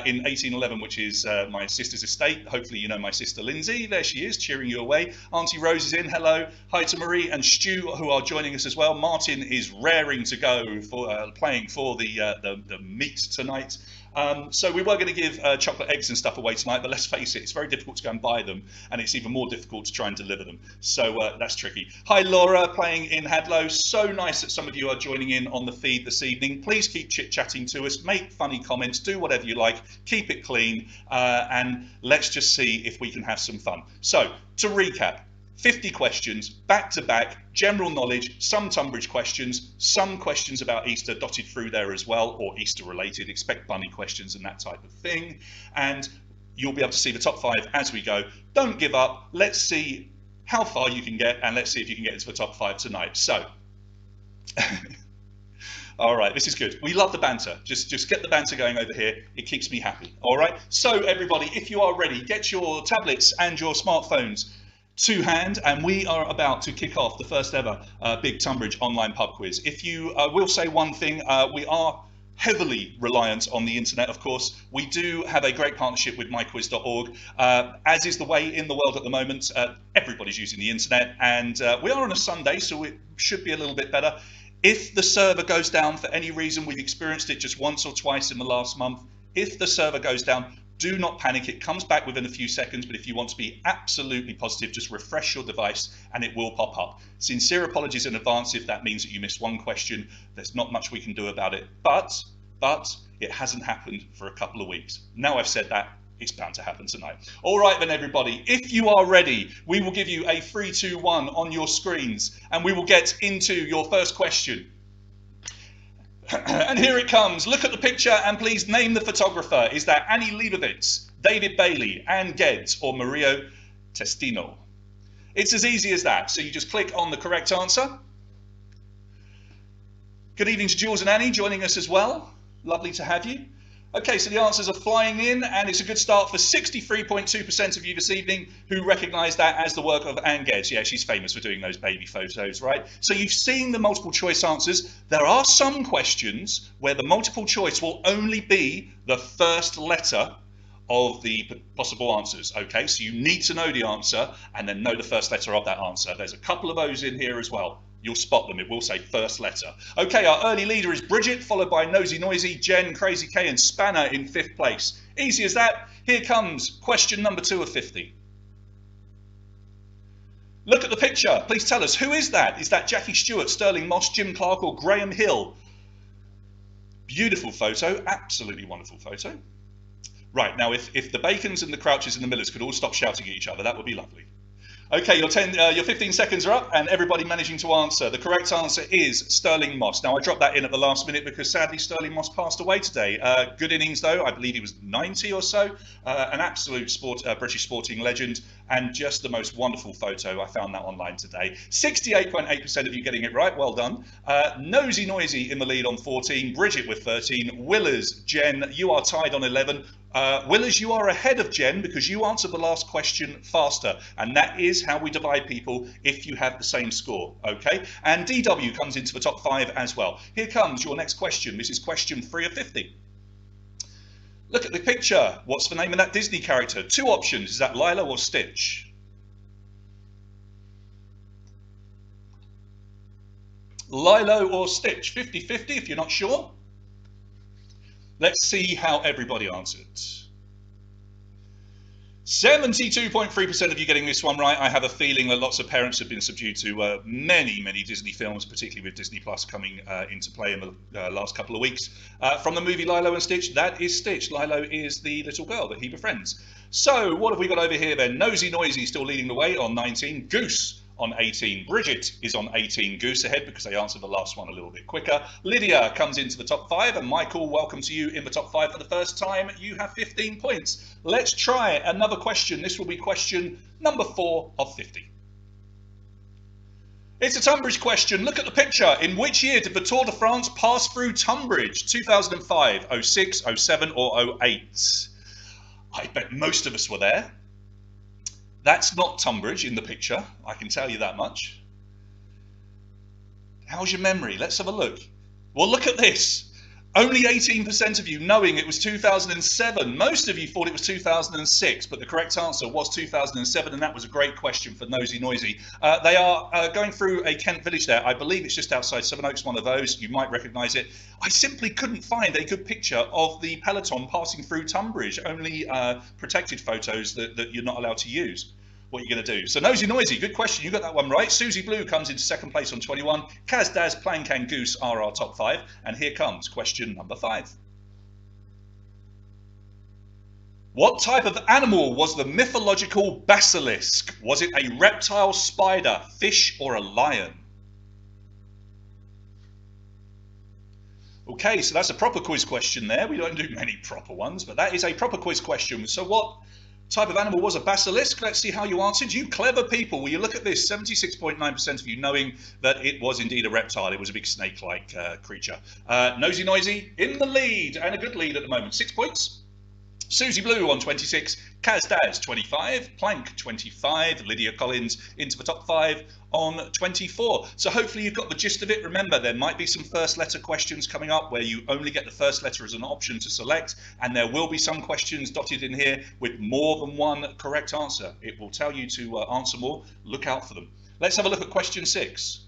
in 1811, which is my sister's estate. Hopefully you know my sister Lindsay. There she is, cheering you away. Auntie Rose is in, hello. Hi to Marie and Stu, who are joining us as well. Martin is raring to go for playing for the meet tonight. So we were going to give chocolate eggs and stuff away tonight, but let's face it, it's very difficult to go and buy them, and it's even more difficult to try and deliver them. So that's tricky. Hi Laura, playing in Hadlow. So nice that some of you are joining in on the feed this evening. Please keep chit-chatting to us, make funny comments, do whatever you like, keep it clean, and let's just see if we can have some fun. So to recap, 50 questions, back-to-back, general knowledge, some Tonbridge questions, some questions about Easter dotted through there as well, or Easter-related, expect bunny questions and that type of thing. And you'll be able to see the top 5 as we go. Don't give up. Let's see how far you can get, and let's see if you can get into the top 5 tonight. So, all right, this is good. We love the banter. Just get the banter going over here. It keeps me happy. All right. So, everybody, if you are ready, get your tablets and your smartphones to hand, and we are about to kick off the first ever Big Tonbridge online pub quiz. If you will say one thing, we are heavily reliant on the internet, of course. We do have a great partnership with myquiz.org. As is the way in the world at the moment, everybody's using the internet, and we are on a Sunday, so it should be a little bit better. If the server goes down for any reason, we've experienced it just once or twice in the last month. If the server goes down, do not panic. It comes back within a few seconds, but if you want to be absolutely positive, just refresh your device and it will pop up. Sincere apologies in advance if that means that you missed one question. There's not much we can do about it, but it hasn't happened for a couple of weeks. Now I've said that, it's bound to happen tonight. All right then, everybody, if you are ready, we will give you a 3, 2, 1 on your screens, and we will get into your first question. And here it comes. Look at the picture and please name the photographer. Is that Annie Leibovitz, David Bailey, Anne Geddes, or Mario Testino? It's as easy as that. So you just click on the correct answer. Good evening to Jules and Annie joining us as well. Lovely to have you. Okay, so the answers are flying in, and it's a good start for 63.2% of you this evening who recognise that as the work of Anne Geddes. Yeah, she's famous for doing those baby photos, right? So you've seen the multiple choice answers. There are some questions where the multiple choice will only be the first letter of the possible answers, okay? So you need to know the answer and then know the first letter of that answer. There's a couple of those in here as well. You'll spot them. It will say first letter. Okay, our early leader is Bridget, followed by Nosy Noisy, Jen, Crazy K, and Spanner in 5th place. Easy as that. Here comes question number 2 of 50. Look at the picture. Please tell us, who is that? Is that Jackie Stewart, Sterling Moss, Jim Clark, or Graham Hill? Beautiful photo. Absolutely wonderful photo. Right, now if the Bacons and the Crouches and the Millers could all stop shouting at each other, that would be lovely. Okay, your 15 seconds are up, and everybody managing to answer. The correct answer is Sterling Moss. Now, I dropped that in at the last minute because sadly Sterling Moss passed away today. Good innings, though. I believe he was 90 or so. An absolute British sporting legend, and just the most wonderful photo. I found that online today. 68.8% of you getting it right. Well done. Nosy Noisy in the lead on 14. Bridget with 13. Willers, Jen, you are tied on 11. Willers, you are ahead of Jen because you answered the last question faster, and that is how we divide people if you have the same score, okay? And DW comes into the top 5 as well. Here comes your next question. This is question 3 of 50. Look at the picture. What's the name of that Disney character? 2 options. Is that Lilo or Stitch? Lilo or Stitch? 50-50 if you're not sure. Let's see how everybody answered. 72.3% of you getting this one right. I have a feeling that lots of parents have been subdued to many Disney films, particularly with Disney Plus coming into play in the last couple of weeks. From the movie Lilo and Stitch, that is Stitch. Lilo is the little girl that he befriends. So what have we got over here then? Nosy Noisy still leading the way on 19. Goose on 18. Bridget is on 18. Goose ahead because they answered the last one a little bit quicker. Lydia comes into the top 5, and Michael, welcome to you in the top 5 for the first time. You have 15 points. Let's try another question. This will be question number 4 of 50. It's a Tonbridge question. Look at the picture. In which year did the Tour de France pass through Tonbridge? 2005, 06, 07, or 08? I bet most of us were there. That's not Tonbridge in the picture, I can tell you that much. How's your memory? Let's have a look. Well, look at this. Only 18% of you knowing it was 2007. Most of you thought it was 2006, but the correct answer was 2007, and that was a great question for Nosy Noisy. They are going through a Kent village there. I believe it's just outside Sevenoaks, one of those. You might recognise it. I simply couldn't find a good picture of the peloton passing through Tonbridge, only protected photos that you're not allowed to use. What are you going to do? So Nosy Noisy, good question. You got that one right. Susie Blue comes into second place on 21. Kaz, Daz, Plank and Goose are our top 5. And here comes question number 5. What type of animal was the mythological basilisk? Was it a reptile, spider, fish or a lion? Okay, so that's a proper quiz question there. We don't do many proper ones, but that is a proper quiz question. So what type of animal was a basilisk? Let's see how you answered. You clever people. Will you look at this? 76.9% of you knowing that it was indeed a reptile. It was a big snake-like creature. Nosy Noisy in the lead, and a good lead at the moment. 6 points. Susie Blue on 26, Kaz Daz 25, Plank 25, Lydia Collins into the top 5 on 24. So hopefully you've got the gist of it. Remember, there might be some first letter questions coming up where you only get the first letter as an option to select, and there will be some questions dotted in here with more than one correct answer. It will tell you to answer more. Look out for them. Let's have a look at question 6.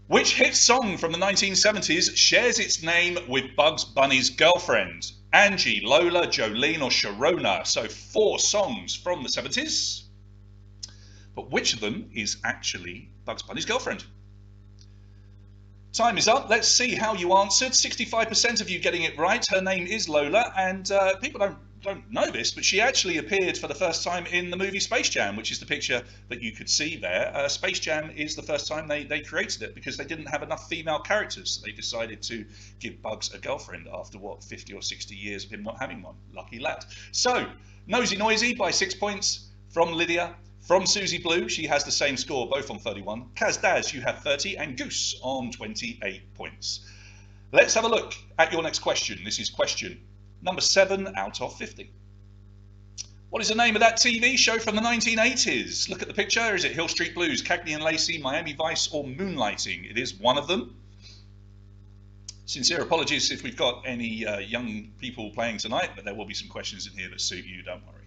Which hit song from the 1970s shares its name with Bugs Bunny's girlfriend? Angie, Lola, Jolene or Sharona? So 4 songs from the 70s. But which of them is actually Bugs Bunny's girlfriend? Time is up. Let's see how you answered. 65% of you getting it right. Her name is Lola, and people don't know this, but she actually appeared for the first time in the movie Space Jam, which is the picture that you could see there. Space Jam is the first time they created it because they didn't have enough female characters. So they decided to give Bugs a girlfriend after, what, 50 or 60 years of him not having one. Lucky lad. So, Nosy Noisy by 6 points from Lydia. From Susie Blue, she has the same score, both on 31. Kaz Daz, you have 30, and Goose on 28 points. Let's have a look at your next question. This is question number 7 out of 50. What is the name of that TV show from the 1980s? Look at the picture. Is it Hill Street Blues, Cagney and Lacey, Miami Vice, or Moonlighting? It is one of them. Sincere apologies if we've got any young people playing tonight, but there will be some questions in here that suit you, don't worry.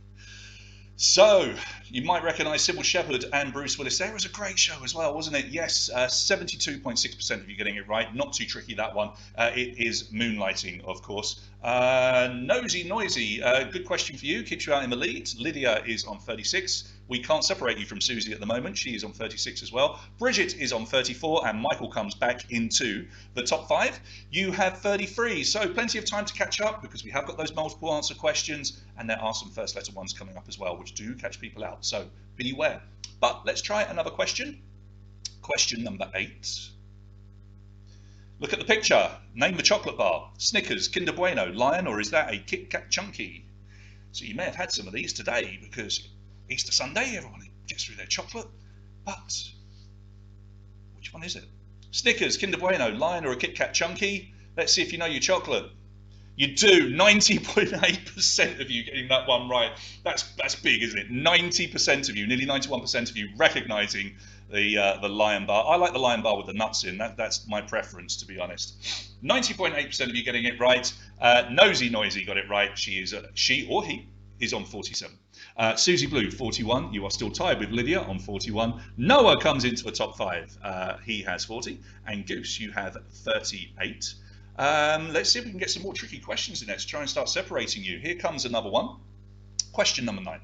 So, you might recognise Sybil Shepherd and Bruce Willis. There was a great show as well, wasn't it? Yes, 72.6% of you getting it right. Not too tricky, that one. It is Moonlighting, of course. Nosy Noisy, good question for you. Keeps you out in the lead. Lydia is on 36. We can't separate you from Susie at the moment. She is on 36 as well. Bridget is on 34, and Michael comes back into the top 5. You have 33, so plenty of time to catch up because we have got those multiple answer questions, and there are some first letter ones coming up as well, which do catch people out, so beware. But let's try another question. Question number 8. Look at the picture. Name the chocolate bar. Snickers, Kinder Bueno, Lion, or is that a Kit Kat Chunky? So you may have had some of these today because Easter Sunday, everyone gets through their chocolate, but which one is it? Snickers, Kinder Bueno, Lion or a Kit Kat Chunky? Let's see if you know your chocolate. You do. 90.8% of you getting that one right. That's big, isn't it? 90% of you, nearly 91% of you recognising the Lion bar. I like the Lion bar with the nuts in. That's my preference, to be honest. 90.8% of you getting it right. Nosy Noisy got it right. She or he is on 47. Susie Blue, 41. You are still tied with Lydia on 41. Noah comes into the top 5. He has 40. And Goose, you have 38. Let's see if we can get some more tricky questions in there to try and start separating you. Here comes another one. Question number 9.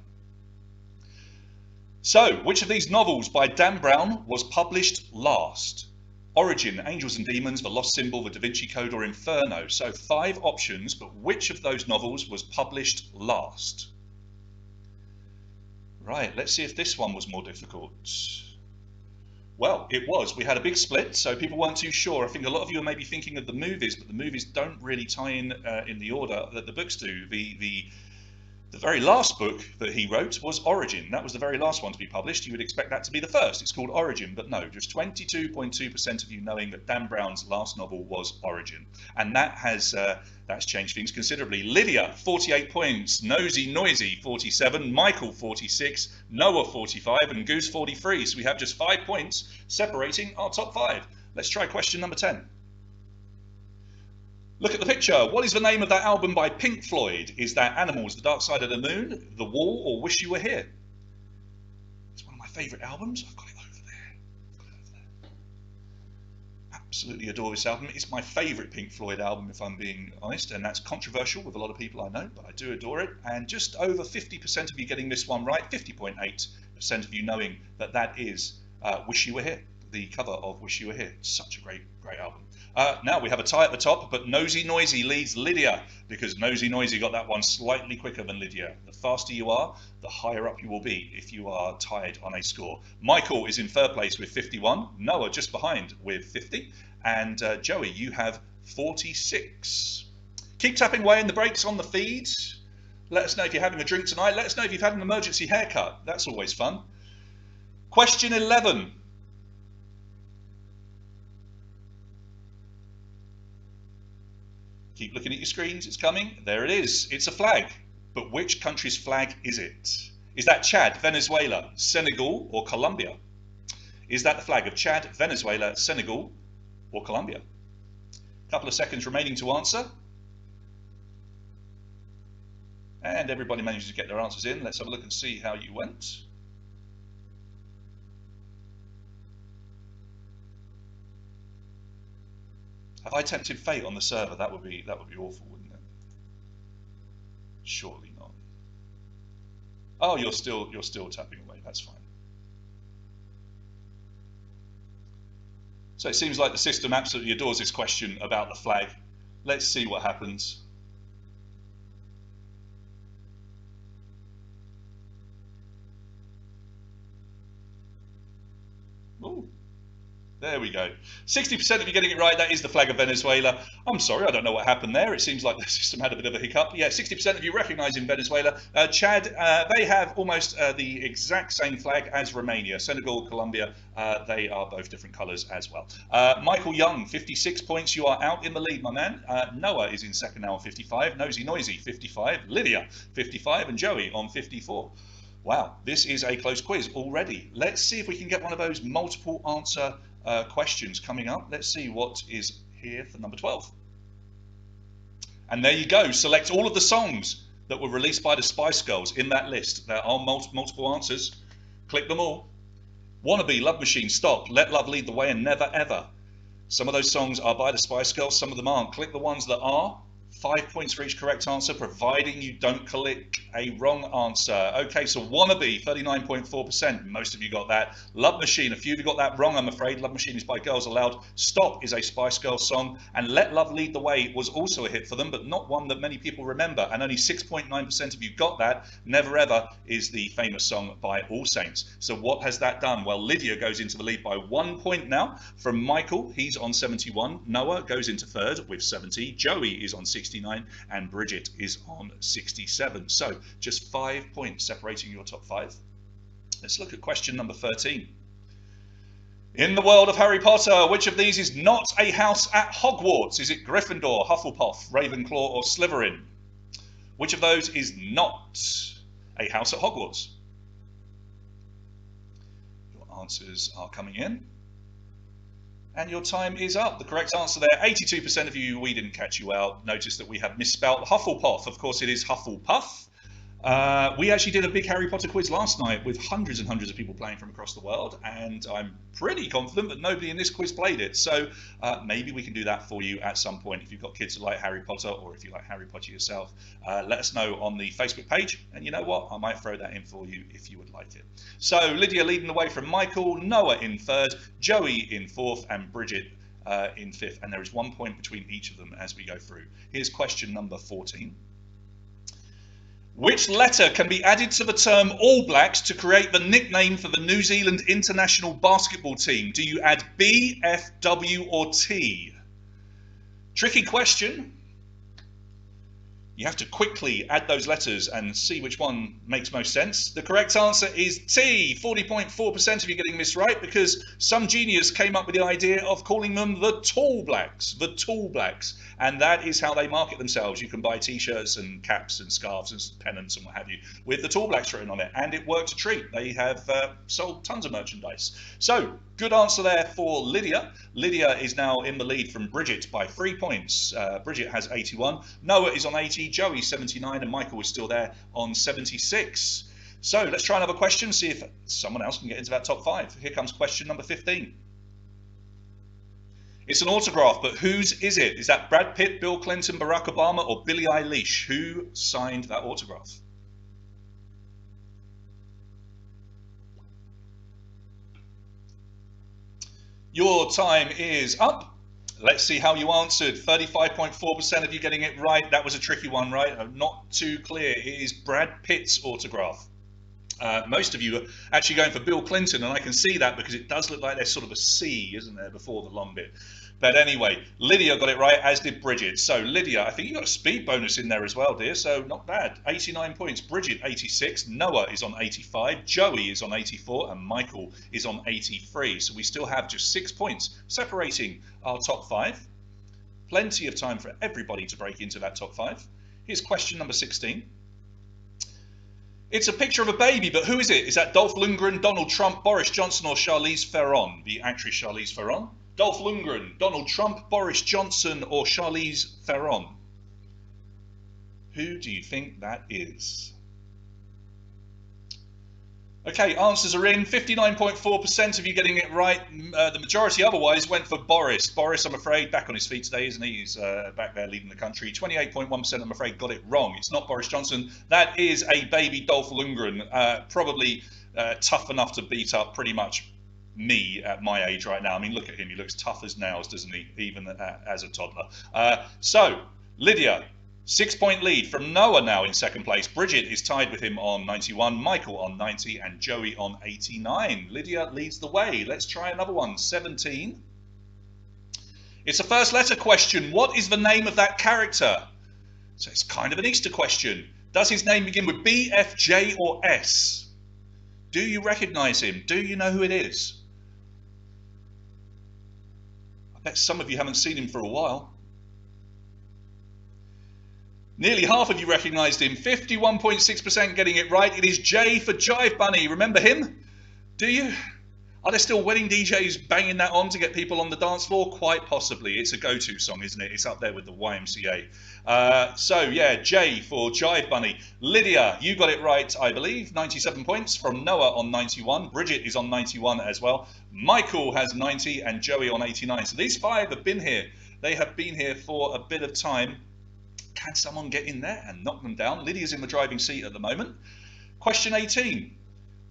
So, which of these novels by Dan Brown was published last? Origin, Angels and Demons, The Lost Symbol, The Da Vinci Code, or Inferno? So 5 options, but which of those novels was published last? Right, let's see if this one was more difficult. Well, it was. We had a big split, so people weren't too sure. I think a lot of you are maybe thinking of the movies, but the movies don't really tie in the order that the books do. The very last book that he wrote was Origin. That was the very last one to be published. You would expect that to be the first. It's called Origin, but no, just 22.2% of you knowing that Dan Brown's last novel was Origin. And that's changed things considerably. Lydia, 48 points. Nosy Noisy, 47. Michael, 46. Noah, 45. And Goose, 43. So we have just 5 points separating our top 5. Let's try question number 10. Look at the picture. What is the name of that album by Pink Floyd? Is that Animals, The Dark Side of the Moon, The Wall, or Wish You Were Here? It's one of my favourite albums. I've got it over there. Absolutely adore this album. It's my favourite Pink Floyd album, if I'm being honest, and that's controversial with a lot of people I know, but I do adore it. And just over 50% of you getting this one right, 50.8% of you knowing that that is Wish You Were Here, the cover of Wish You Were Here. Such a great album. Now we have a tie at the top, but Nosy Noisy leads Lydia, because Nosy Noisy got that one slightly quicker than Lydia. The faster you are, the higher up you will be if you are tied on a score. Michael is in third place with 51, Noah just behind with 50, and Joey, you have 46. Keep tapping away in the breaks on the feeds. Let us know if you're having a drink tonight. Let us know if you've had an emergency haircut. That's always fun. Question 11. Keep looking at your screens, it's coming. There it is. It's a flag. But which country's flag is it? Is that Chad, Venezuela, Senegal, or Colombia? Is that the flag of Chad, Venezuela, Senegal, or Colombia? A couple of seconds remaining to answer. And everybody managed to get their answers in. Let's have a look and see how you went. Have I tempted fate on the server? That would be awful, wouldn't it? Surely not. Oh, you're still tapping away. That's fine. So it seems like the system absolutely adores this question about the flag. Let's see what happens. Ooh. There we go. 60% of you getting it right. That is the flag of Venezuela. I'm sorry, I don't know what happened there. It seems like the system had a bit of a hiccup. Yeah, 60% of you recognising Venezuela. Chad, they have almost the exact same flag as Romania. Senegal, Colombia, they are both different colours as well. Michael Young, 56 points. You are out in the lead, my man. Noah is in second now on 55. Nosy Noisy, 55. Lydia, 55. And Joey on 54. Wow, this is a close quiz already. Let's see if we can get one of those multiple answer questions coming up. Let's see what is here for number 12. And there you go. Select all of the songs that were released by the Spice Girls in that list. There are multiple answers. Click them all. Wannabe, Love Machine, Stop, Let Love Lead the Way, and Never Ever. Some of those songs are by the Spice Girls, some of them aren't. Click the ones that are. 5 points for each correct answer, providing you don't click a wrong answer. Okay, so Wannabe, 39.4%. Most of you got that. Love Machine, a few of you got that wrong, I'm afraid. Love Machine is by Girls Aloud. Stop is a Spice Girls song. And Let Love Lead the Way was also a hit for them, but not one that many people remember. And only 6.9% of you got that. Never Ever is the famous song by All Saints. So what has that done? Well, Lydia goes into the lead by 1 point now. From Michael, he's on 71. Noah goes into third with 70. Joey is on 69. And Bridget is on 67. So just 5 points separating your top five. Let's look at question number 13. In the world of Harry Potter, which of these is not a house at Hogwarts? Is it Gryffindor, Hufflepuff, Ravenclaw, or Slytherin? Which of those is not a house at Hogwarts? Your answers are coming in. And your time is up. The correct answer there, 82% of you, we didn't catch you out. Notice that we have misspelled Hufflepuff. Of course, it is Hufflepuff. We actually did a big Harry Potter quiz last night with hundreds and hundreds of people playing from across the world, and I'm pretty confident that nobody in this quiz played it. So maybe we can do that for you at some point if you've got kids who like Harry Potter, or if you like Harry Potter yourself. Let us know on the Facebook page, and you know what? I might throw that in for you if you would like it. So Lydia leading the way from Michael, Noah in third, Joey in fourth, and Bridget in fifth. And there is 1 point between each of them as we go through. Here's question number 14. Which letter can be added to the term All Blacks to create the nickname for the New Zealand international basketball team? Do you add B, F, W, or T? Tricky question. You have to quickly add those letters and see which one makes most sense. The correct answer is T. 40.4% of you getting this right, because some genius came up with the idea of calling them the Tall Blacks. The Tall Blacks. And that is how they market themselves. You can buy t-shirts and caps and scarves and pennants and what have you with the Tall Blacks written on it. And it worked a treat. They have sold tons of merchandise. So, good answer there for Lydia. Lydia is now in the lead from Bridget by 3 points. Bridget has 81. Noah is on 80. Joey 79, and Michael is still there on 76. So let's try another question, see if someone else can get into that top 5. Here comes question number 15. It's an autograph, but whose is it? Is that Brad Pitt, Bill Clinton, Barack Obama, or Billie Eilish? Who signed that autograph? Your time is up. Let's see how you answered. 35.4% of you getting it right. That was a tricky one, right? Not too clear. It is Brad Pitt's autograph. Most of you are actually going for Bill Clinton, and I can see that because it does look like there's sort of a C, isn't there, before the long bit. But anyway, Lydia got it right, as did Bridget. So Lydia, I think you got a speed bonus in there as well, dear, so not bad. 89 points. Bridget, 86. Noah is on 85. Joey is on 84. And Michael is on 83. So we still have just 6 points separating our top 5. Plenty of time for everybody to break into that top 5. Here's question number 16. It's a picture of a baby, but who is it? Is that Dolph Lundgren, Donald Trump, Boris Johnson, or Charlize Theron? The actress Charlize Theron. Dolph Lundgren, Donald Trump, Boris Johnson, or Charlize Theron? Who do you think that is? Okay, answers are in. 59.4% of you getting it right. The majority otherwise went for Boris. Boris, I'm afraid, back on his feet today, isn't he? He's back there leading the country. 28.1%, I'm afraid, got it wrong. It's not Boris Johnson. That is a baby Dolph Lundgren. Probably tough enough to beat up pretty much me at my age right now. I mean, look at him. He looks tough as nails, doesn't he? Even as a toddler. So, Lydia. 6-point lead from Noah now in second place. Bridget is tied with him on 91, Michael on 90, and Joey on 89. Lydia leads the way. Let's try another one. 17. It's a first letter question. What is the name of that character? So it's kind of an Easter question. Does his name begin with B, F, J, or S? Do you recognize him? Do you know who it is? I bet some of you haven't seen him for a while. Nearly half of you recognised him. 51.6% getting it right. It is Jay for Jive Bunny. Remember him? Do you? Are there still wedding DJs banging that on to get people on the dance floor? Quite possibly. It's a go-to song, isn't it? It's up there with the YMCA. So, yeah, Jay for Jive Bunny. Lydia, you got it right, I believe. 97 points from Noah on 91. Bridget is on 91 as well. Michael has 90 and Joey on 89. So these 5 have been here. They have been here for a bit of time. Can someone get in there and knock them down? Lydia's in the driving seat at the moment. Question 18.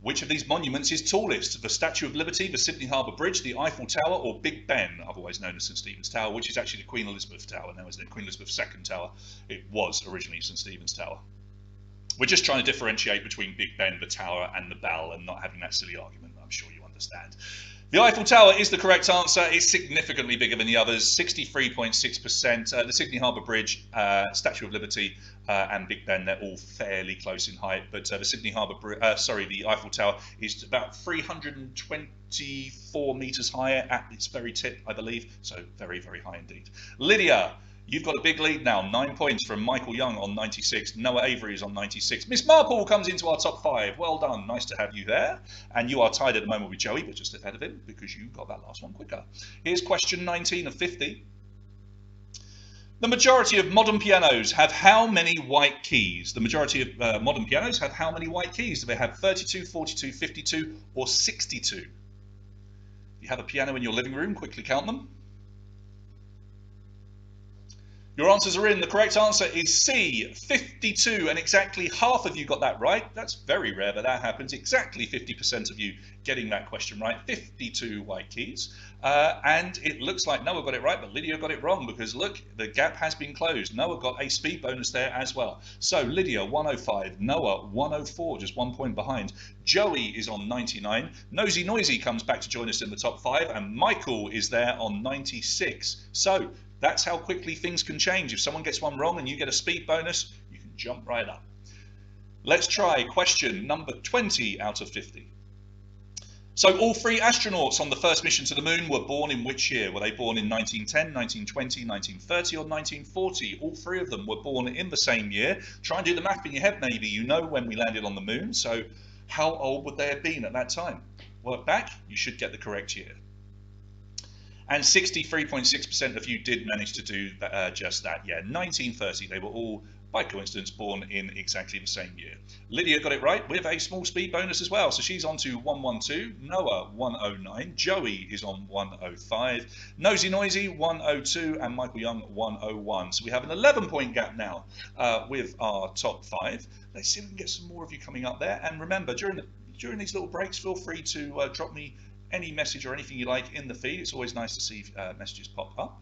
Which of these monuments is tallest? The Statue of Liberty, the Sydney Harbour Bridge, the Eiffel Tower, or Big Ben, otherwise known as St Stephen's Tower, which is actually the Queen Elizabeth Tower now, isn't it? Queen Elizabeth II Tower. It was originally St Stephen's Tower. We're just trying to differentiate between Big Ben, the tower, and the bell, and not having that silly argument. I'm sure you understand. The Eiffel Tower is the correct answer. It's significantly bigger than the others, 63.6%. The Sydney Harbour Bridge, Statue of Liberty, and Big Ben, they're all fairly close in height. But the the Eiffel Tower is about 324 metres higher at its very tip, I believe. So very, very high indeed. Lydia, you've got a big lead now, 9 points from Michael Young on 96. Noah Avery is on 96. Miss Marple comes into our top 5. Well done. Nice to have you there. And you are tied at the moment with Joey, but just ahead of him because you got that last one quicker. Here's question 19 of 50. The majority of modern pianos have how many white keys? The majority of modern pianos have how many white keys? Do they have 32, 42, 52, or 62? If you have a piano in your living room, quickly count them. Your answers are in. The correct answer is C, 52, and exactly half of you got that right. That's very rare that that happens. Exactly 50% of you getting that question right. 52 white keys. And it looks like Noah got it right, but Lydia got it wrong because, look, the gap has been closed. Noah got a speed bonus there as well. So Lydia, 105. Noah, 104, just 1 point behind. Joey is on 99. Nosy Noisy comes back to join us in the top 5. And Michael is there on 96. So That's how quickly things can change. If someone gets one wrong and you get a speed bonus, you can jump right up. Let's try question number 20 out of 50. So all 3 astronauts on the first mission to the moon were born in which year? Were they born in 1910, 1920, 1930 or 1940? All 3 of them were born in the same year. Try and do the math in your head maybe. You know when we landed on the moon, so how old would they have been at that time? Work back, you should get the correct year. And 63.6% of you did manage to do just that. Yeah, 1930. They were all, by coincidence, born in exactly the same year. Lydia got it right with a small speed bonus as well. So she's on to 112. Noah, 109. Joey is on 105. Nosy Noisy, 102. And Michael Young, 101. So we have an 11-point gap now with our top 5. Let's see if we can get some more of you coming up there. And remember, during these little breaks, feel free to drop me any message or anything you like in the feed. It's always nice to see messages pop up.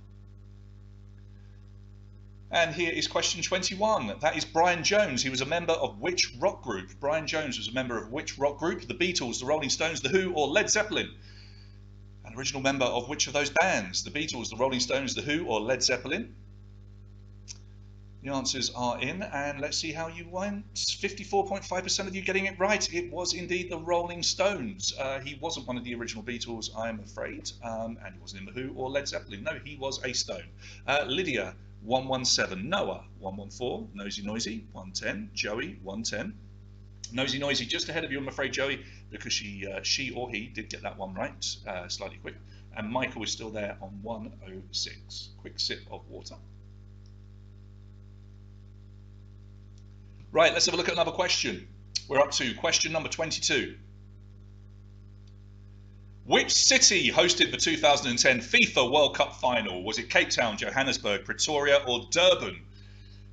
And here is question 21. That is Brian Jones. He was a member of which rock group? Brian Jones was a member of which rock group? The Beatles, the Rolling Stones, the Who, or Led Zeppelin? An original member of which of those bands? The Beatles, the Rolling Stones, the Who, or Led Zeppelin? The answers are in, and let's see how you went. 54.5% of you getting it right. It was indeed the Rolling Stones. He wasn't one of the original Beatles, I'm afraid, and he wasn't in the Who or Led Zeppelin. No, he was a Stone. Lydia, 117. Noah, 114. Nosy Noisy, 110. Joey, 110. Nosy Noisy just ahead of you, I'm afraid, Joey, because she or he did get that one right, slightly quick. And Michael is still there on 106. Quick sip of water. Right, let's have a look at another question. We're up to question number 22. Which city hosted the 2010 FIFA World Cup final? Was it Cape Town, Johannesburg, Pretoria, or Durban?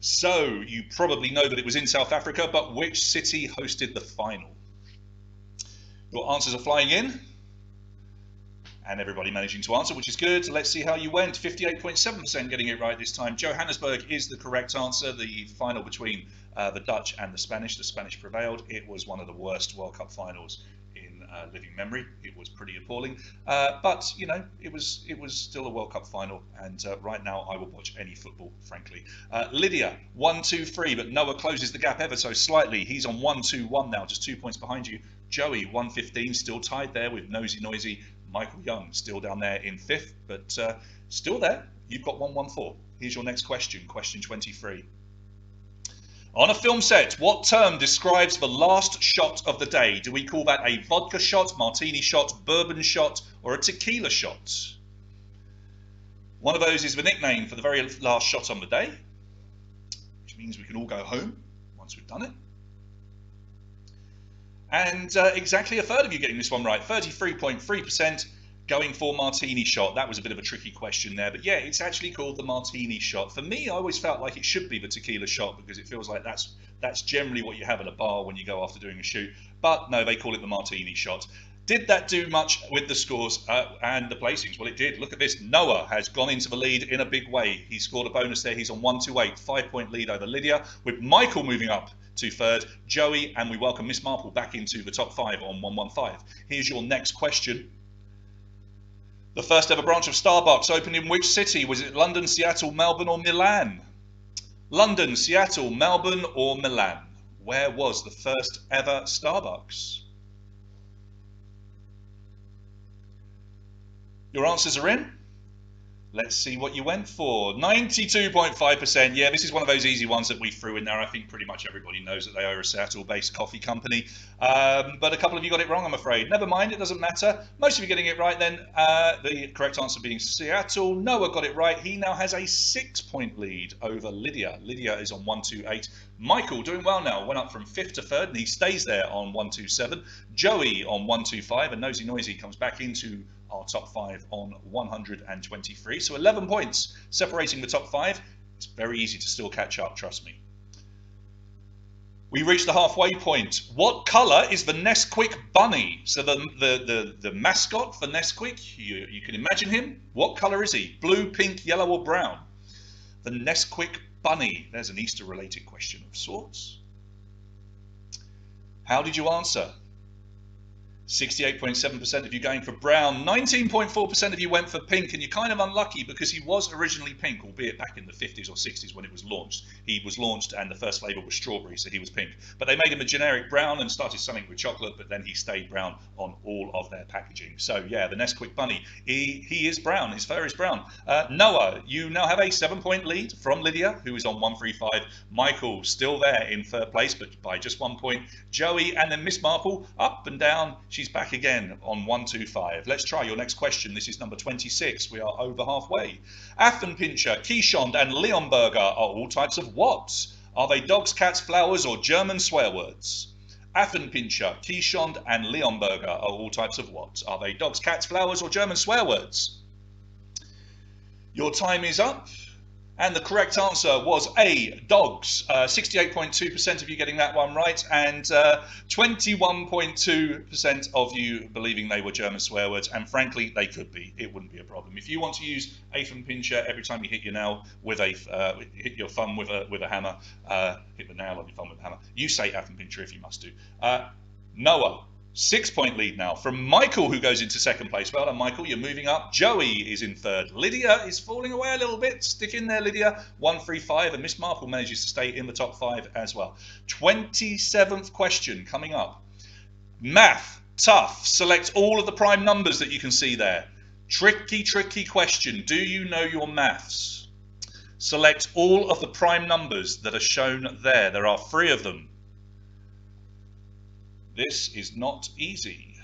So, you probably know that it was in South Africa, but which city hosted the final? Your answers are flying in. And everybody managing to answer, which is good. Let's see how you went. 58.7% getting it right this time. Johannesburg is the correct answer. The final between the Dutch and the Spanish. The Spanish prevailed. It was one of the worst World Cup finals in living memory. It was pretty appalling. But, you know, it was still a World Cup final. And right now I will watch any football, frankly. Lydia, 123, but Noah closes the gap ever so slightly. He's on 121 now, just 2 points behind you. Joey, 115, still tied there with Nosy Noisy. Michael Young still down there in 5th, but still there. You've got 114. Here's your next question, question 23. On a film set, what term describes the last shot of the day? Do we call that a vodka shot, martini shot, bourbon shot, or a tequila shot? One of those is the nickname for the very last shot on the day, which means we can all go home once we've done it. And exactly a third of you getting this one right, 33.3% going for martini shot. That was a bit of a tricky question there, but yeah, it's actually called the martini shot. For me, I always felt like it should be the tequila shot because it feels like that's generally what you have at a bar when you go after doing a shoot. But no, they call it the martini shot. Did that do much with the scores and the placings? Well, it did. Look at this. Noah has gone into the lead in a big way. He scored a bonus there. He's on 128, 5-point lead over Lydia, with Michael moving up to 3rd, Joey, and we welcome Miss Marple back into the top 5 on 115. Here's your next question. The first ever branch of Starbucks opened in which city? Was it London, Seattle, Melbourne, or Milan? London, Seattle, Melbourne, or Milan? Where was the first ever Starbucks? Your answers are in. Let's see what you went for. 92.5%. Yeah, this is one of those easy ones that we threw in there. I think pretty much everybody knows that they are a Seattle-based coffee company. But a couple of you got it wrong, I'm afraid. Never mind, it doesn't matter. Most of you getting it right then. The correct answer being Seattle. Noah got it right. He now has a 6-point lead over Lydia. Lydia is on 128. Michael doing well now. Went up from 5th to 3rd, and he stays there on 127. Joey on 125, and Nosy Noisy comes back into our top 5 on 123. So 11 points separating the top 5. It's very easy to still catch up, trust me. We reached the halfway point. What colour is the Nesquik bunny? So the mascot for Nesquik, you can imagine him. What colour is he? Blue, pink, yellow or brown? The Nesquik bunny. There's an Easter related question of sorts. How did you answer? 68.7% of you going for brown. 19.4% of you went for pink, and you're kind of unlucky because he was originally pink, albeit back in the 50s or 60s when it was launched. He was launched and the first flavour was strawberry, so he was pink. But they made him a generic brown and started selling it with chocolate, but then he stayed brown on all of their packaging. So yeah, the Nesquik bunny, he is brown. His fur is brown. Noah, you now have a 7-point lead from Lydia, who is on 135. Michael still there in third place, but by just 1 point. Joey, and then Miss Marple up and down. She's back again on 125. Let's try your next question. This is number 26. We are over halfway. Affenpinscher, Quichond, and Leonberger are all types of what? Are they dogs, cats, flowers, or German swear words? Affenpinscher, Quichond, and Leonberger are all types of what? Are they dogs, cats, flowers, or German swear words? Your time is up. And the correct answer was A, dogs. 68.2% of you getting that one right, and 21.2% of you believing they were German swear words. And frankly, they could be. It wouldn't be a problem. If you want to use Affenpinscher every time you hit your nail with a hit your thumb with a hammer, hit the nail on your thumb with a hammer, you say Affenpinscher if you must do. Noah. 6-point lead now from Michael, who goes into second place. Well done, Michael. You're moving up. Joey is in third. Lydia is falling away a little bit. Stick in there, Lydia. 135. And Miss Marple manages to stay in the top 5 as well. 27th question coming up. Math. Tough. Select all of the prime numbers that you can see there. Tricky, tricky question. Do you know your maths? Select all of the prime numbers that are shown there. There are 3 of them. This is not easy.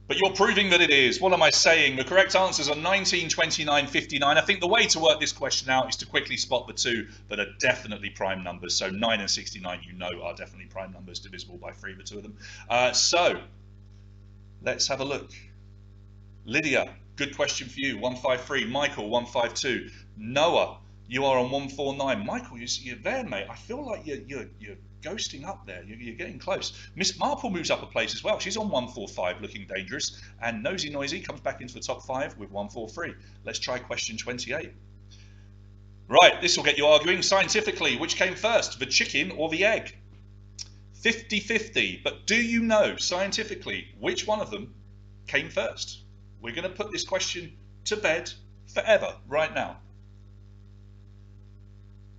But you're proving that it is. What am I saying? The correct answers are 19, 29, 59. I think the way to work this question out is to quickly spot the 2 that are definitely prime numbers. So 9 and 69, you know, are definitely prime numbers, divisible by 3, the 2 of them. So let's have a look. Lydia, good question for you, 153. Michael, 152. Noah, you are on 149. Michael, you're there, mate. I feel like you're ghosting up there. You're getting close. Miss Marple moves up a place as well. She's on 145, looking dangerous. And Nosy Noisy comes back into the top 5 with 143. Let's try question 28. Right, this will get you arguing scientifically. Which came first, the chicken or the egg? 50-50. But do you know scientifically which one of them came first? We're going to put this question to bed forever right now.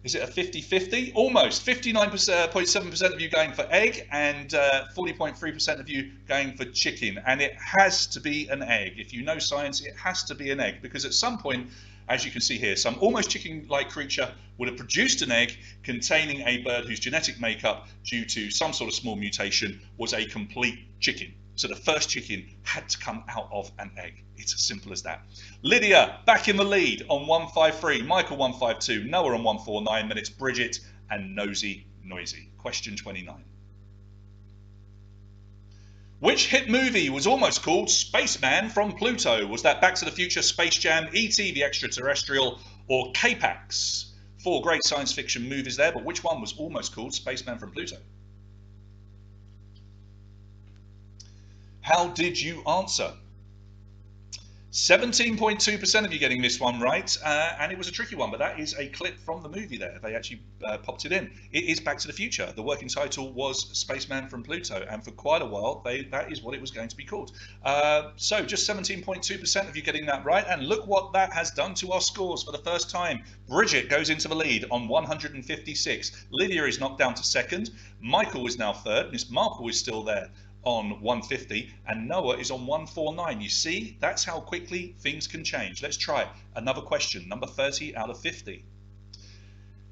Is it a 50-50? Almost. 59.7% of you going for egg and 40.3% of you going for chicken. And it has to be an egg. If you know science, it has to be an egg. Because at some point, as you can see here, some almost chicken-like creature would have produced an egg containing a bird whose genetic makeup, due to some sort of small mutation, was a complete chicken. So the first chicken had to come out of an egg. It's as simple as that. Lydia, back in the lead on 153. Michael, 152. Noah on 149. Then it's Bridget and Nosy Noisy. Question 29. Which hit movie was almost called Spaceman from Pluto? Was that Back to the Future, Space Jam, E.T. the Extraterrestrial, or K-Pax? 4 great science fiction movies there, but which one was almost called Spaceman from Pluto? How did you answer? 17.2% of you getting this one right, and it was a tricky one, but that is a clip from the movie there. They actually popped it in. It is Back to the Future. The working title was Spaceman from Pluto, and for quite a while, that is what it was going to be called. So just 17.2% of you getting that right, and look what that has done to our scores for the first time. Bridget goes into the lead on 156. Lydia is knocked down to second. Michael is now third. Miss Marple is still there on 150, and Noah is on 149. You see, that's how quickly things can change. Let's try another question, number 30 out of 50.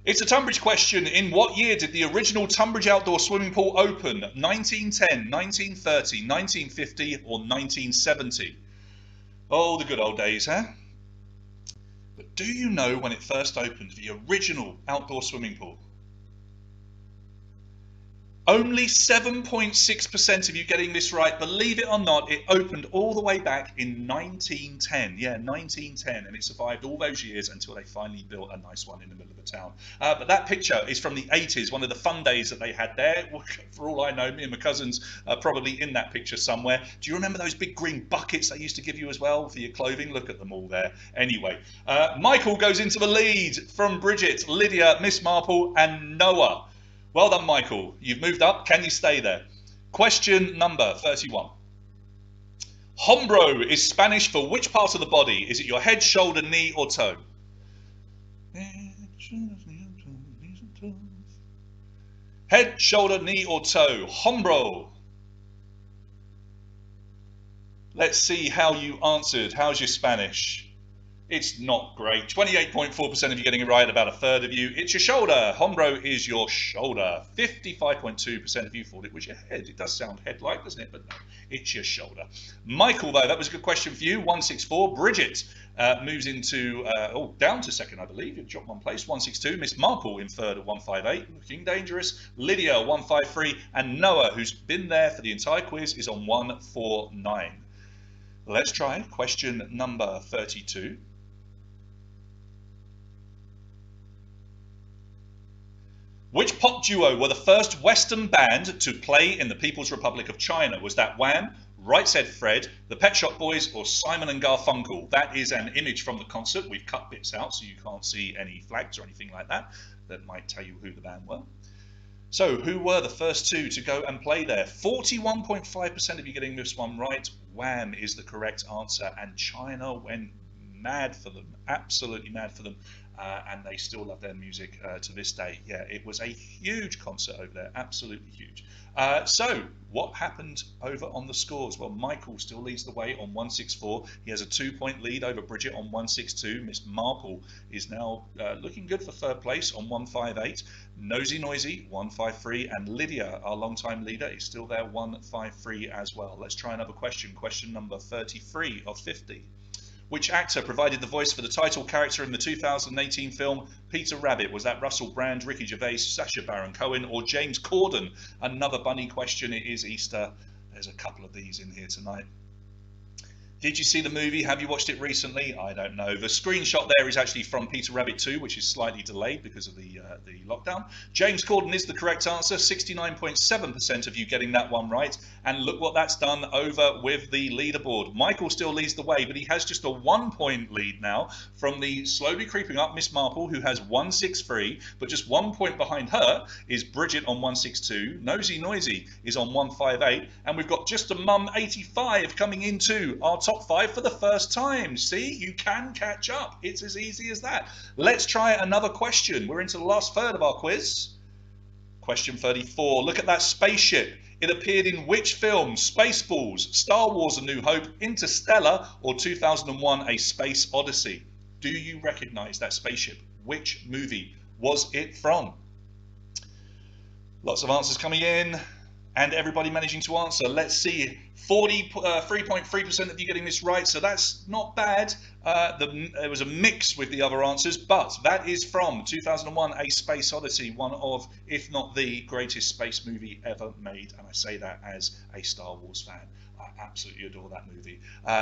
It's a Tonbridge question. In what year did the original Tonbridge outdoor swimming pool open? 1910, 1930, 1950, or 1970? Oh, the good old days, huh? But do you know when it first opened, the original outdoor swimming pool? Only 7.6% of you getting this right. Believe it or not, it opened all the way back in 1910. Yeah, 1910. And it survived all those years until they finally built a nice one in the middle of the town. But that picture is from the 80s, one of the fun days that they had there. For all I know, me and my cousins are probably in that picture somewhere. Do you remember those big green buckets they used to give you as well for your clothing? Look at them all there. Anyway, Michael goes into the lead from Bridget, Lydia, Miss Marple, and Noah. Well done, Michael. You've moved up. Can you stay there? Question number 31. Hombro is Spanish for which part of the body? Is it your head, shoulder, knee, or toe? Head, shoulder, knee, or toe? Hombro. Let's see how you answered. How's your Spanish? It's not great. 28.4% of you getting it right, about a third of you. It's your shoulder. Hombro is your shoulder. 55.2% of you thought it was your head. It does sound head-like, doesn't it? But no, it's your shoulder. Michael, though, that was a good question for you. 164. Bridget moves into, down to second, I believe. You've dropped one place. 162. Miss Marple in third at 158. Looking dangerous. Lydia, 153. And Noah, who's been there for the entire quiz, is on 149. Let's try question number 32. Which pop duo were the first Western band to play in the People's Republic of China? Was that Wham, Right Said Fred, the Pet Shop Boys, or Simon and Garfunkel? That is an image from the concert. We've cut bits out so you can't see any flags or anything like that. That might tell you who the band were. So who were the first two to go and play there? 41.5% of you getting this one right. Wham is the correct answer, and China went mad for them, absolutely mad for them. And they still love their music to this day. Yeah, it was a huge concert over there, absolutely huge. So what happened over on the scores? Well, Michael still leads the way on 164. He has a 2-point lead over Bridget on 162. Miss Marple is now looking good for third place on 158. Nosy Noisy, 153. And Lydia, our long-time leader, is still there, 153 as well. Let's try another question. Question number 33 of 50. Which actor provided the voice for the title character in the 2018 film Peter Rabbit? Was that Russell Brand, Ricky Gervais, Sacha Baron Cohen, or James Corden? Another bunny question. It is Easter. There's a couple of these in here tonight. Did you see the movie? Have you watched it recently? I don't know. The screenshot there is actually from Peter Rabbit 2, which is slightly delayed because of the lockdown. James Corden is the correct answer. 69.7% of you getting that one right. And look what that's done over with the leaderboard. Michael still leads the way, but he has just a 1-point lead now from the slowly creeping up Miss Marple, who has 163, but just 1 point behind her is Bridget on 162. Nosy Noisy is on 158, and we've got Just a Mum 85 coming into our top 5 for the first time. See, you can catch up. It's as easy as that. Let's try another question. We're into the last third of our quiz. Question 34. Look at that spaceship. It appeared in which film? Spaceballs, Star Wars A New Hope, Interstellar, or 2001 A Space Odyssey? Do you recognize that spaceship? Which movie was it from? Lots of answers coming in, and everybody managing to answer. Let's see. 43.3% of you getting this right, so that's not bad. There was a mix with the other answers, but that is from 2001 A Space Odyssey, one of, if not the greatest space movie ever made, and I say that as a Star Wars fan. I absolutely adore that movie.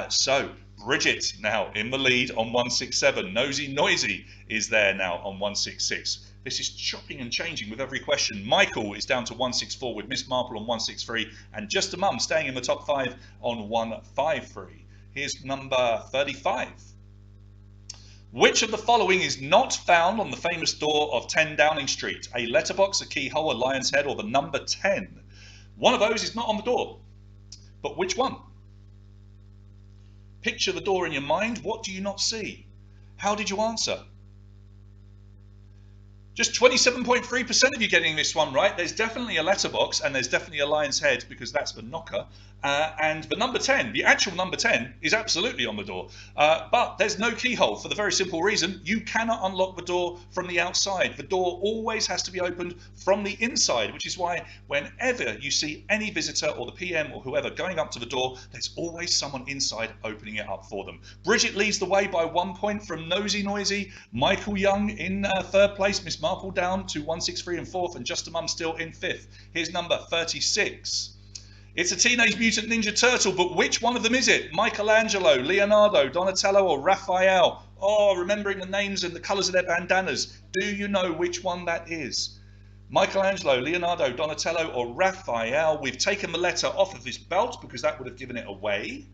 So Bridget now in the lead on 167. Nosy Noisy is there now on 166. This is chopping and changing with every question. Michael is down to 164 with Miss Marple on 163, and Just a Mum staying in the top 5 on 153. Here's number 35. Which of the following is not found on the famous door of 10 Downing Street? A letterbox, a keyhole, a lion's head, or the number 10? One of those is not on the door. But which one? Picture the door in your mind. What do you not see? How did you answer? Just 27.3% of you getting this one right. There's definitely a letterbox, and there's definitely a lion's head, because that's the knocker. And the number 10, the actual number 10, is absolutely on the door. But there's no keyhole for the very simple reason you cannot unlock the door from the outside. The door always has to be opened from the inside, which is why whenever you see any visitor or the PM or whoever going up to the door, there's always someone inside opening it up for them. Bridget leads the way by 1 point from Nosy Noisy. Michael Young in third place. Miss Marple down to 163 in fourth, and Just a Mum still in fifth. Here's number 36. It's a Teenage Mutant Ninja Turtle, but which one of them is it? Michelangelo, Leonardo, Donatello, or Raphael? Oh, remembering the names and the colours of their bandanas. Do you know which one that is? Michelangelo, Leonardo, Donatello, or Raphael? We've taken the letter off of this belt because that would have given it away.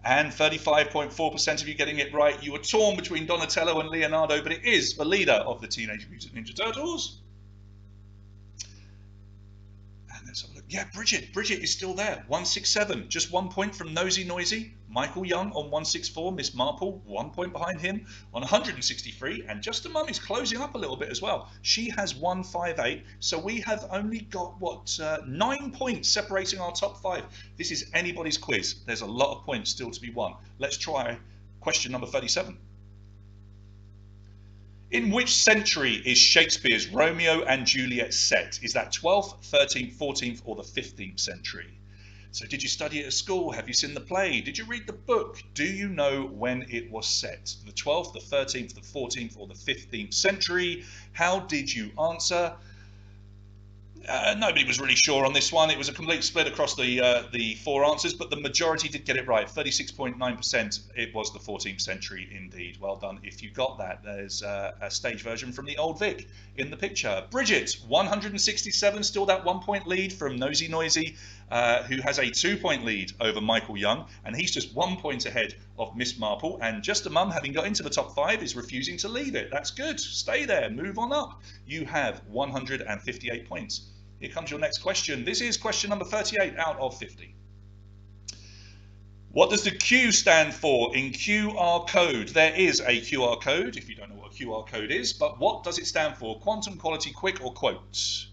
And 35.4% of you getting it right. You were torn between Donatello and Leonardo, but it is the leader of the Teenage Mutant Ninja Turtles. Let's have a look. Yeah, Bridget is still there. 167. Just 1 point from Nosy Noisy. Michael Young on 164. Miss Marple, 1 point behind him on 163. And Just a Mum is closing up a little bit as well. She has 158. So we have only got, 9 points separating our top 5. This is anybody's quiz. There's a lot of points still to be won. Let's try question number 37. In which century is Shakespeare's Romeo and Juliet set? Is that 12th, 13th, 14th, or the 15th century? So did you study it at school? Have you seen the play? Did you read the book? Do you know when it was set? The 12th, the 13th, the 14th, or the 15th century? How did you answer? Nobody was really sure on this one. It was a complete split across the 4 answers, but the majority did get it right. 36.9%. It was the 14th century indeed. Well done if you got that. There's a stage version from the Old Vic in the picture. Bridget, 167, still that 1 point lead from Nosy Noisy, who has a 2 point lead over Michael Young, and he's just 1 point ahead of Miss Marple. And Just a Mum, having got into the top 5, is refusing to leave it. That's good. Stay there. Move on up. You have 158 points. Here comes your next question. This is question number 38 out of 50. What does the Q stand for in QR code? There is a QR code, if you don't know what a QR code is, but what does it stand for? Quantum, quality, quick, or quote?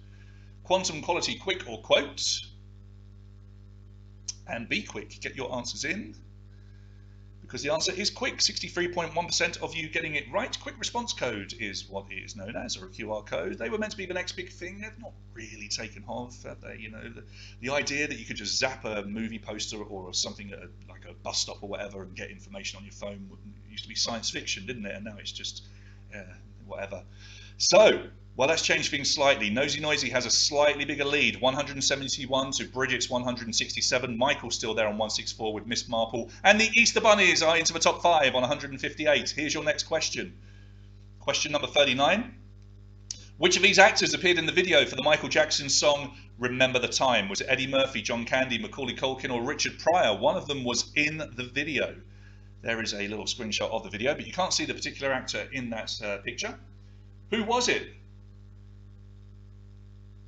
Quantum, quality, quick, or quote? And be quick. Get your answers in, because the answer is quick. 63.1% of you getting it right. Quick response code is what it is known as, or a QR code. They were meant to be the next big thing. They've not really taken off, have they? You know, the idea that you could just zap a movie poster or something at like a bus stop or whatever and get information on your phone used to be science fiction, didn't it? And now it's just whatever. So, well, let's change things slightly. Nosy Noisy has a slightly bigger lead, 171 to Bridget's 167. Michael's still there on 164 with Miss Marple. And the Easter Bunnies are into the top 5 on 158. Here's your next question. Question number 39. Which of these actors appeared in the video for the Michael Jackson song Remember the Time? Was it Eddie Murphy, John Candy, Macaulay Culkin, or Richard Pryor? One of them was in the video. There is a little screenshot of the video, but you can't see the particular actor in that picture. Who was it?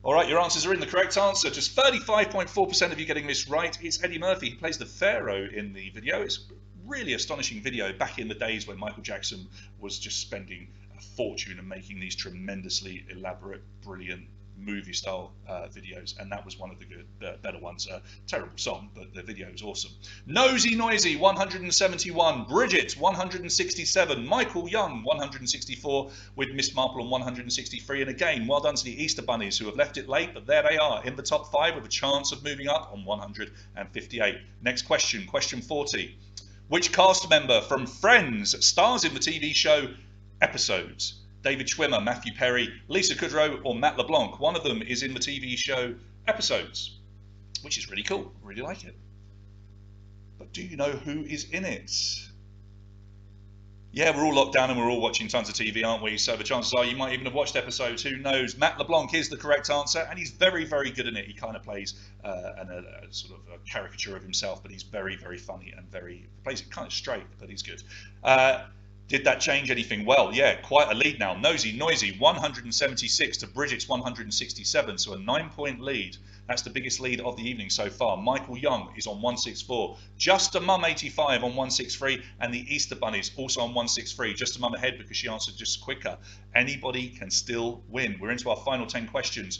All right, your answers are in. The correct answer, just 35.4% of you getting this right. It's Eddie Murphy. He plays the Pharaoh in the video. It's a really astonishing video back in the days when Michael Jackson was just spending a fortune and making these tremendously elaborate, brilliant movie-style videos, and that was one of the good, better ones. Terrible song, but the video is awesome. Nosy Noisy, 171. Bridget, 167. Michael Young, 164, with Miss Marple on 163. And again, well done to the Easter Bunnies, who have left it late, but there they are in the top 5 with a chance of moving up on 158. Next question, question 40. Which cast member from Friends stars in the TV show Episodes? David Schwimmer, Matthew Perry, Lisa Kudrow, or Matt LeBlanc? One of them is in the TV show Episodes, which is really cool. I really like it. But do you know who is in it? Yeah, we're all locked down and we're all watching tons of TV, aren't we? So the chances are you might even have watched Episodes. Who knows? Matt LeBlanc is the correct answer, and he's very, very good in it. He kind of plays a sort of a caricature of himself, but he's very, very funny and plays it kind of straight, but he's good. Did that change anything? Well, yeah, quite a lead now. Nosy Noisy, 176 to Bridget's 167, so a 9-point lead. That's the biggest lead of the evening so far. Michael Young is on 164. Just a Mum, 85 on 163, and the Easter Bunnies also on 163. Just a Mum ahead because she answered just quicker. Anybody can still win. We're into our final 10 questions.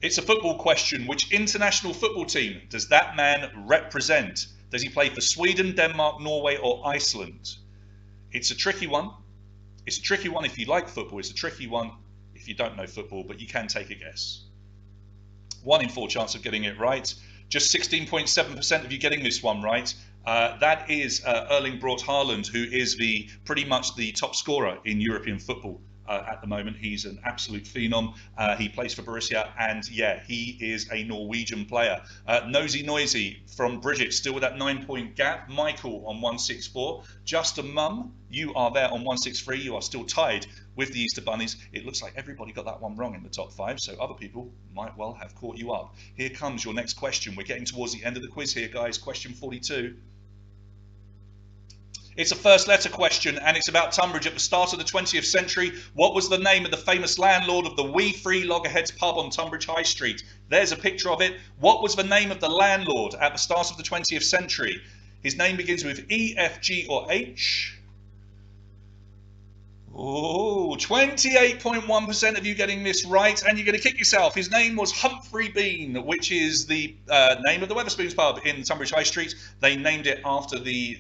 It's a football question. Which international football team does that man represent? Does he play for Sweden, Denmark, Norway, or Iceland? It's a tricky one. It's a tricky one if you like football. It's a tricky one if you don't know football, but you can take a guess. 1 in 4 chance of getting it right. Just 16.7% of you getting this one right. That is Erling Braut Haaland, who is pretty much the top scorer in European football at the moment. He's an absolute phenom. He plays for Borussia, and yeah, he is a Norwegian player. Nosy Noisy from Bridget, still with that 9-point gap. Michael on 164. Just a Mum, you are there on 163. You are still tied with the Easter Bunnies. It looks like everybody got that one wrong in the top 5, so other people might well have caught you up. Here comes your next question. We're getting towards the end of the quiz here, guys. Question 42. It's a first letter question, and it's about Tonbridge at the start of the 20th century. What was the name of the famous landlord of the Wee Free Loggerheads pub on Tonbridge High Street? There's a picture of it. What was the name of the landlord at the start of the 20th century? His name begins with E, F, G, or H. Oh, 28.1% of you getting this right, and you're going to kick yourself. His name was Humphrey Bean, which is the name of the Wetherspoons pub in Tonbridge High Street. They named it after the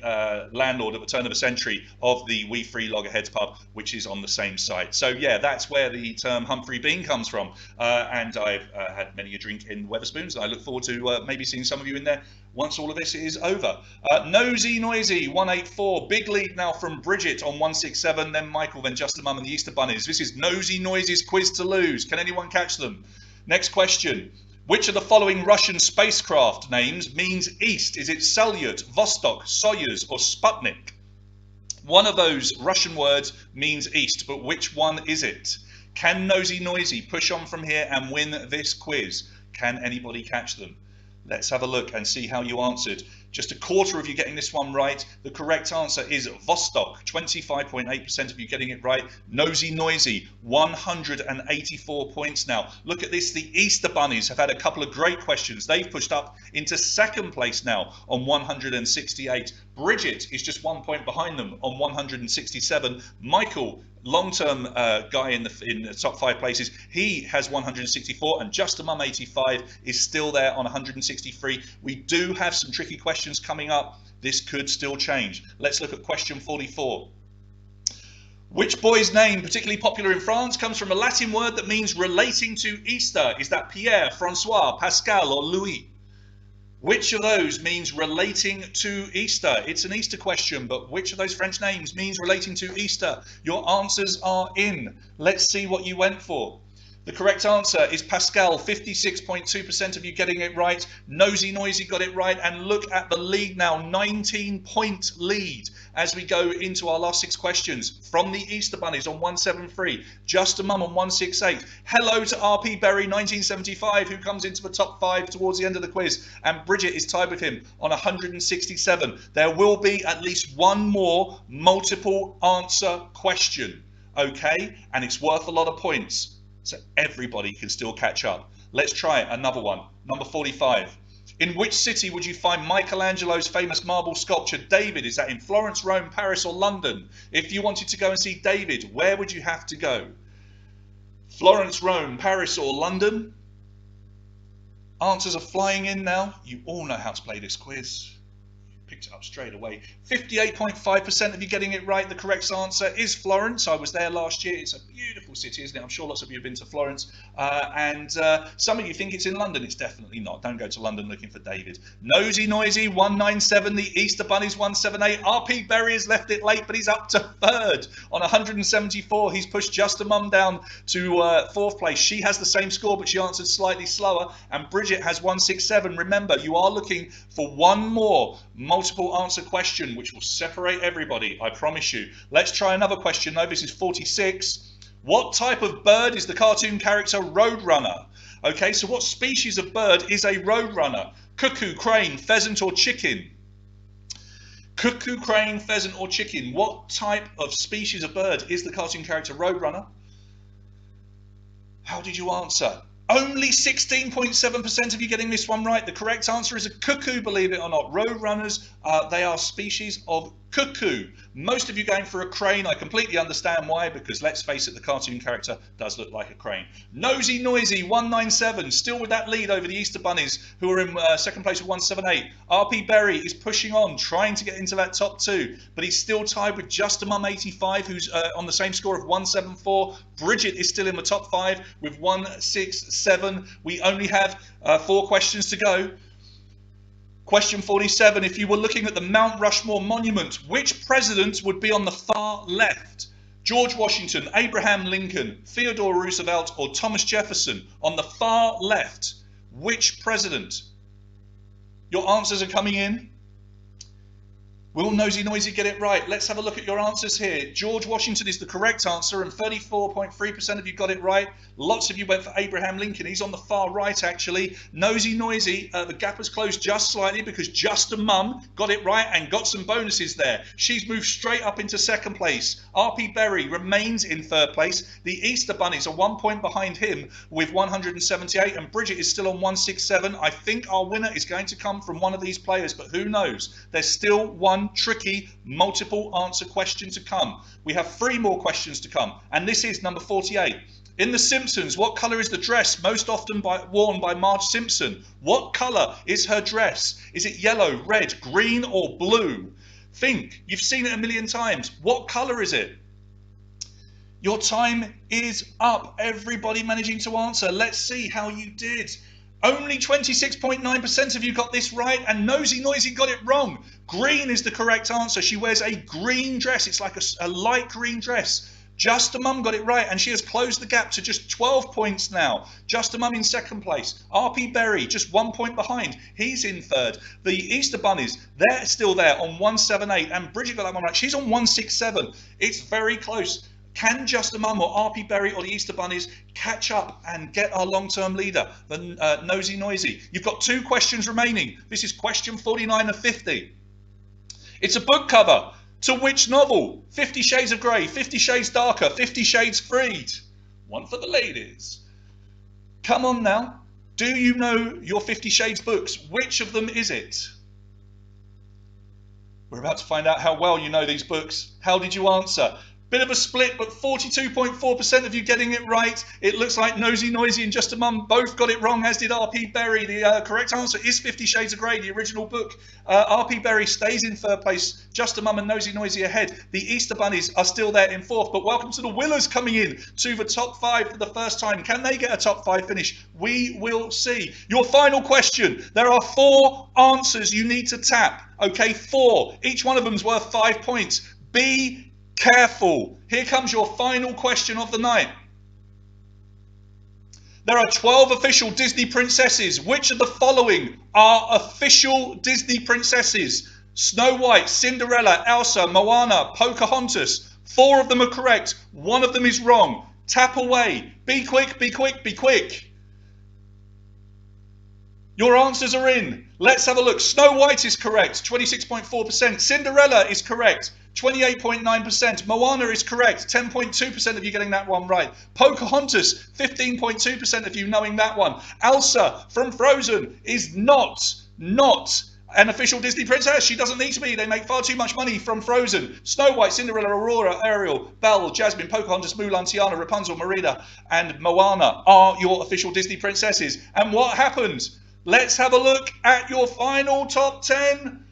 landlord at the turn of the century of the Wee Free Loggerheads pub, which is on the same site. So yeah, that's where the term Humphrey Bean comes from. And I've had many a drink in Wetherspoons, and I look forward to maybe seeing some of you in there once all of this is over. Nosy Noisy 184, big lead now from Bridget on 167, then Michael, then Just a Mum and the Easter Bunnies. This is Nosy Noisy's quiz to lose. Can anyone catch them? Next question. Which of the following Russian spacecraft names means east? Is it Salyut, Vostok, Soyuz, or Sputnik? One of those Russian words means east, but which one is it? Can Nosy Noisy push on from here and win this quiz? Can anybody catch them? Let's have a look and see how you answered. Just a quarter of you getting this one right. The correct answer is Vostok. 25.8% of you getting it right. Nosy Noisy, 184 points now. Look at this. The Easter Bunnies have had a couple of great questions. They've pushed up into second place now on 168. Bridget is just 1 point behind them on 167. Michael, long-term guy in the top 5 places, he has 164, and Just a Mum 85 is still there on 163. We do have some tricky questions coming up. This could still change. Let's look at question 44. Which boy's name, particularly popular in France, comes from a Latin word that means relating to Easter? Is that Pierre, Francois, Pascal, or Louis? Which of those means relating to Easter? It's an Easter question, but which of those French names means relating to Easter? Your answers are in. Let's see what you went for. The correct answer is Pascal, 56.2% of you getting it right. Nosy Noisy got it right, and look at the lead now, 19-point lead as we go into our last 6 questions. From the Easter Bunnies on 173, Just a Mum on 168. Hello to RP Berry 1975, who comes into the top 5 towards the end of the quiz, and Bridget is tied with him on 167. There will be at least one more multiple answer question, okay? And it's worth a lot of points, so everybody can still catch up. Let's try another one. Number 45. In which city would you find Michelangelo's famous marble sculpture David? Is that in Florence, Rome, Paris, or London? If you wanted to go and see David, where would you have to go? Florence, Rome, Paris, or London? Answers are flying in now. You all know how to play this quiz. Picked it up straight away. 58.5% of you getting it right. The correct answer is Florence. I was there last year. It's a beautiful city, isn't it? I'm sure lots of you have been to Florence. And some of you think it's in London. It's definitely not. Don't go to London looking for David. Nosy Noisy, 197. The Easter Bunnies, 178. RP Berry has left it late, but he's up to third on 174. He's pushed Just a Mum down to fourth place. She has the same score, but she answered slightly slower. And Bridget has 167. Remember, you are looking for one more multiple answer question, which will separate everybody, I promise you. Let's try another question though. This is 46. What type of bird is the cartoon character Roadrunner? Okay, so what species of bird is a roadrunner? Cuckoo, crane, pheasant, or chicken? Cuckoo, crane, pheasant, or chicken? What type of species of bird is the cartoon character Roadrunner? How did you answer? Only 16.7% of you getting this one right. The correct answer is a cuckoo, believe it or not. Roadrunners, they are species of cuckoo. Most of you going for a crane. I completely understand why, because let's face it, the cartoon character does look like a crane. Nosy Noisy, 197, still with that lead over the Easter Bunnies, who are in second place with 178. RP Berry is pushing on, trying to get into that top 2, but he's still tied with Just a Mum 85, who's on the same score of 174. Bridget is still in the top 5 with 167. We only have 4 questions to go. Question 47, if you were looking at the Mount Rushmore monument, which president would be on the far left? George Washington, Abraham Lincoln, Theodore Roosevelt, or Thomas Jefferson? On the far left, which president? Your answers are coming in. Will Nosy Noisy get it right? Let's have a look at your answers here. George Washington is the correct answer, and 34.3% of you got it right. Lots of you went for Abraham Lincoln. He's on the far right, actually. Nosy Noisy, the gap has closed just slightly because Just a Mum got it right and got some bonuses there. She's moved straight up into second place. RP Berry remains in third place. The Easter Bunnies are 1 point behind him with 178, and Bridget is still on 167. I think our winner is going to come from one of these players, but who knows? There's still one tricky multiple answer question to come. We have 3 more questions to come, and this is number 48. In The Simpsons, what colour is the dress most often worn by Marge Simpson? What colour is her dress? Is it yellow, red, green, or blue? Think. You've seen it a million times. What colour is it? Your time is up. Everybody managing to answer. Let's see how you did. Only 26.9% of you got this right, and Nosy Noisy got it wrong. Green is the correct answer. She wears a green dress. It's like a light green dress. Just a Mum got it right, and she has closed the gap to just 12 points now. Just a Mum in second place. RP Berry just 1 point behind. He's in third. The Easter Bunnies, they're still there on 178, and Bridget got that one right. She's on 167. It's very close. Can Just a Mum or RP Berry or the Easter Bunnies catch up and get our long-term leader, the Nosy Noisy? You've got 2 questions remaining. This is question 49 of 50. It's a book cover. To which novel? 50 Shades of Grey, 50 Shades Darker, 50 Shades Freed. One for the ladies. Come on now. Do you know your 50 Shades books? Which of them is it? We're about to find out how well you know these books. How did you answer? Bit of a split, but 42.4% of you getting it right. It looks like Nosy Noisy and Just a Mum both got it wrong, as did RP Berry. The correct answer is 50 Shades of Grey, the original book. RP Berry stays in third place. Just a Mum and Nosy Noisy ahead. The Easter Bunnies are still there in fourth, but welcome to the Willers coming in to the top 5 for the first time. Can they get a top 5 finish? We will see. Your final question. There are 4 answers you need to tap. Okay, 4. Each one of them's worth 5 points. Be careful. Here comes your final question of the night. There are 12 official Disney princesses. Which of the following are official Disney princesses? Snow White, Cinderella, Elsa, Moana, Pocahontas. 4 of them are correct. 1 of them is wrong. Tap away. Be quick, be quick, be quick. Your answers are in. Let's have a look. Snow White is correct, 26.4%. Cinderella is correct, 28.9%. Moana is correct, 10.2% of you getting that one right. Pocahontas, 15.2% of you knowing that one. Elsa from Frozen is not an official Disney princess. She doesn't need to be. They make far too much money from Frozen. Snow White, Cinderella, Aurora, Ariel, Belle, Jasmine, Pocahontas, Mulan, Tiana, Rapunzel, Merida, and Moana are your official Disney princesses. And what happens? Let's have a look at your final top 10.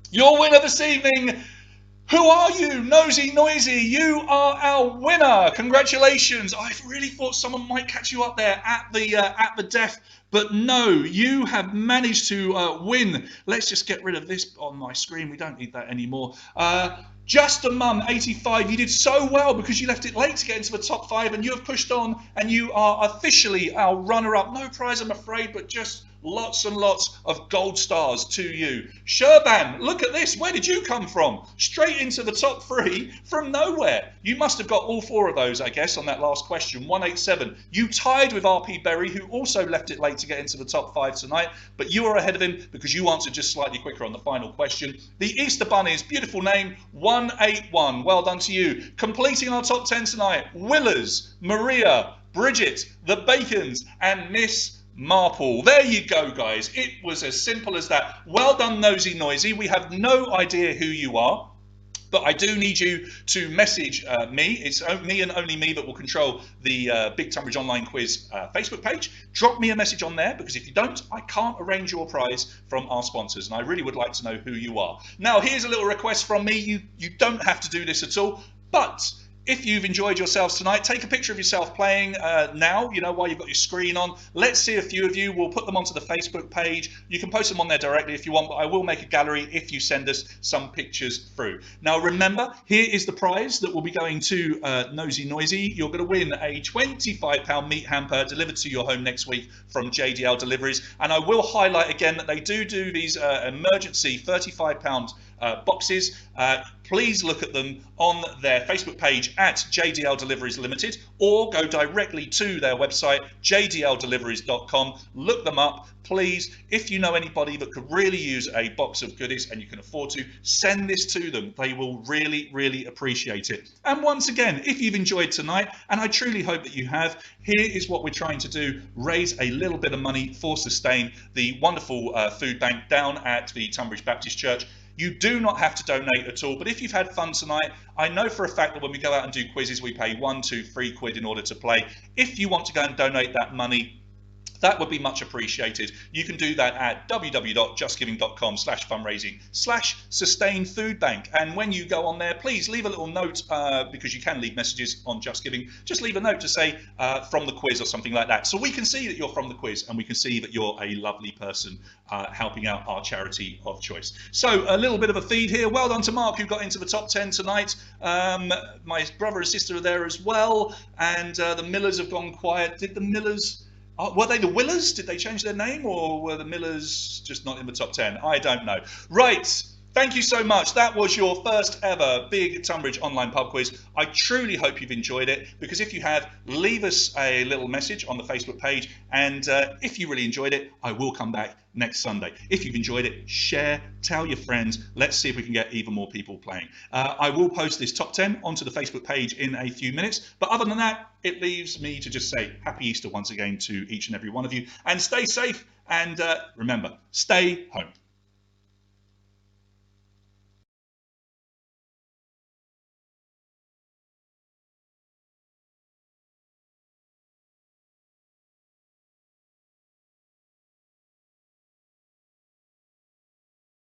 Your winner this evening. Who are you? Nosy Noisy, you are our winner. Congratulations. I really thought someone might catch you up there at the death, but no, you have managed to win. Let's just get rid of this on my screen. We don't need that anymore. Just a Mum, 85. You did so well because you left it late to get into the top 5, and you have pushed on, and you are officially our runner-up. No prize, I'm afraid, but just lots and lots of gold stars to you. Sherban, look at this. Where did you come from? Straight into the top 3 from nowhere. You must have got all 4 of those, I guess, on that last question. 187. You tied with RP Berry, who also left it late to get into the top 5 tonight, but you are ahead of him because you answered just slightly quicker on the final question. The Easter Bunnies, beautiful name, 181. Well done to you. Completing our top 10 tonight, Willers, Maria, Bridget, the Bacons, and Miss Marple. There you go, guys. It was as simple as that. Well done, Nosy Noisy. We have no idea who you are, but I do need you to message me. It's me and only me that will control the Big Tonbridge Online Quiz Facebook page. Drop me a message on there, because if you don't, I can't arrange your prize from our sponsors, and I really would like to know who you are. Now, here's a little request from me. You don't have to do this at all, but if you've enjoyed yourselves tonight, take a picture of yourself playing now, while you've got your screen on. Let's see a few of you. We'll put them onto the Facebook page. You can post them on there directly if you want, but I will make a gallery if you send us some pictures through. Now, remember, here is the prize that will be going to Nosy Noisy. You're going to win a £25 meat hamper delivered to your home next week from JDL Deliveries. And I will highlight again that they do these emergency £35 boxes. Please look at them on their Facebook page at JDL Deliveries Limited, or go directly to their website, jdldeliveries.com. Look them up, please. If you know anybody that could really use a box of goodies and you can afford to, send this to them. They will really, really appreciate it. And once again, if you've enjoyed tonight, and I truly hope that you have, here is what we're trying to do: raise a little bit of money for Sustain, the wonderful food bank down at the Tonbridge Baptist Church. You do not have to donate at all, but if you've had fun tonight, I know for a fact that when we go out and do quizzes, we pay £1, £2, £3 in order to play. If you want to go and donate that money, that would be much appreciated. You can do that at www.justgiving.com/fundraising/Sustain Food Bank. And when you go on there, please leave a little note, because you can leave messages on Just Giving. Just leave a note to say from the quiz or something like that, so we can see that you're from the quiz and we can see that you're a lovely person helping out our charity of choice. So a little bit of a feed here. Well done to Mark, who got into the top 10 tonight. My brother and sister are there as well, and the Millers have gone quiet. Did the Millers... were they the Willers? Did they change their name, or were the Millers just not in the top 10? I don't know. Right. Thank you so much. That was your first ever Big Tonbridge online pub quiz. I truly hope you've enjoyed it, because if you have, leave us a little message on the Facebook page. And if you really enjoyed it, I will come back next Sunday. If you've enjoyed it, share, tell your friends. Let's see if we can get even more people playing. I will post this top 10 onto the Facebook page in a few minutes. But other than that, it leaves me to just say Happy Easter once again to each and every one of you. And stay safe. And remember, stay home.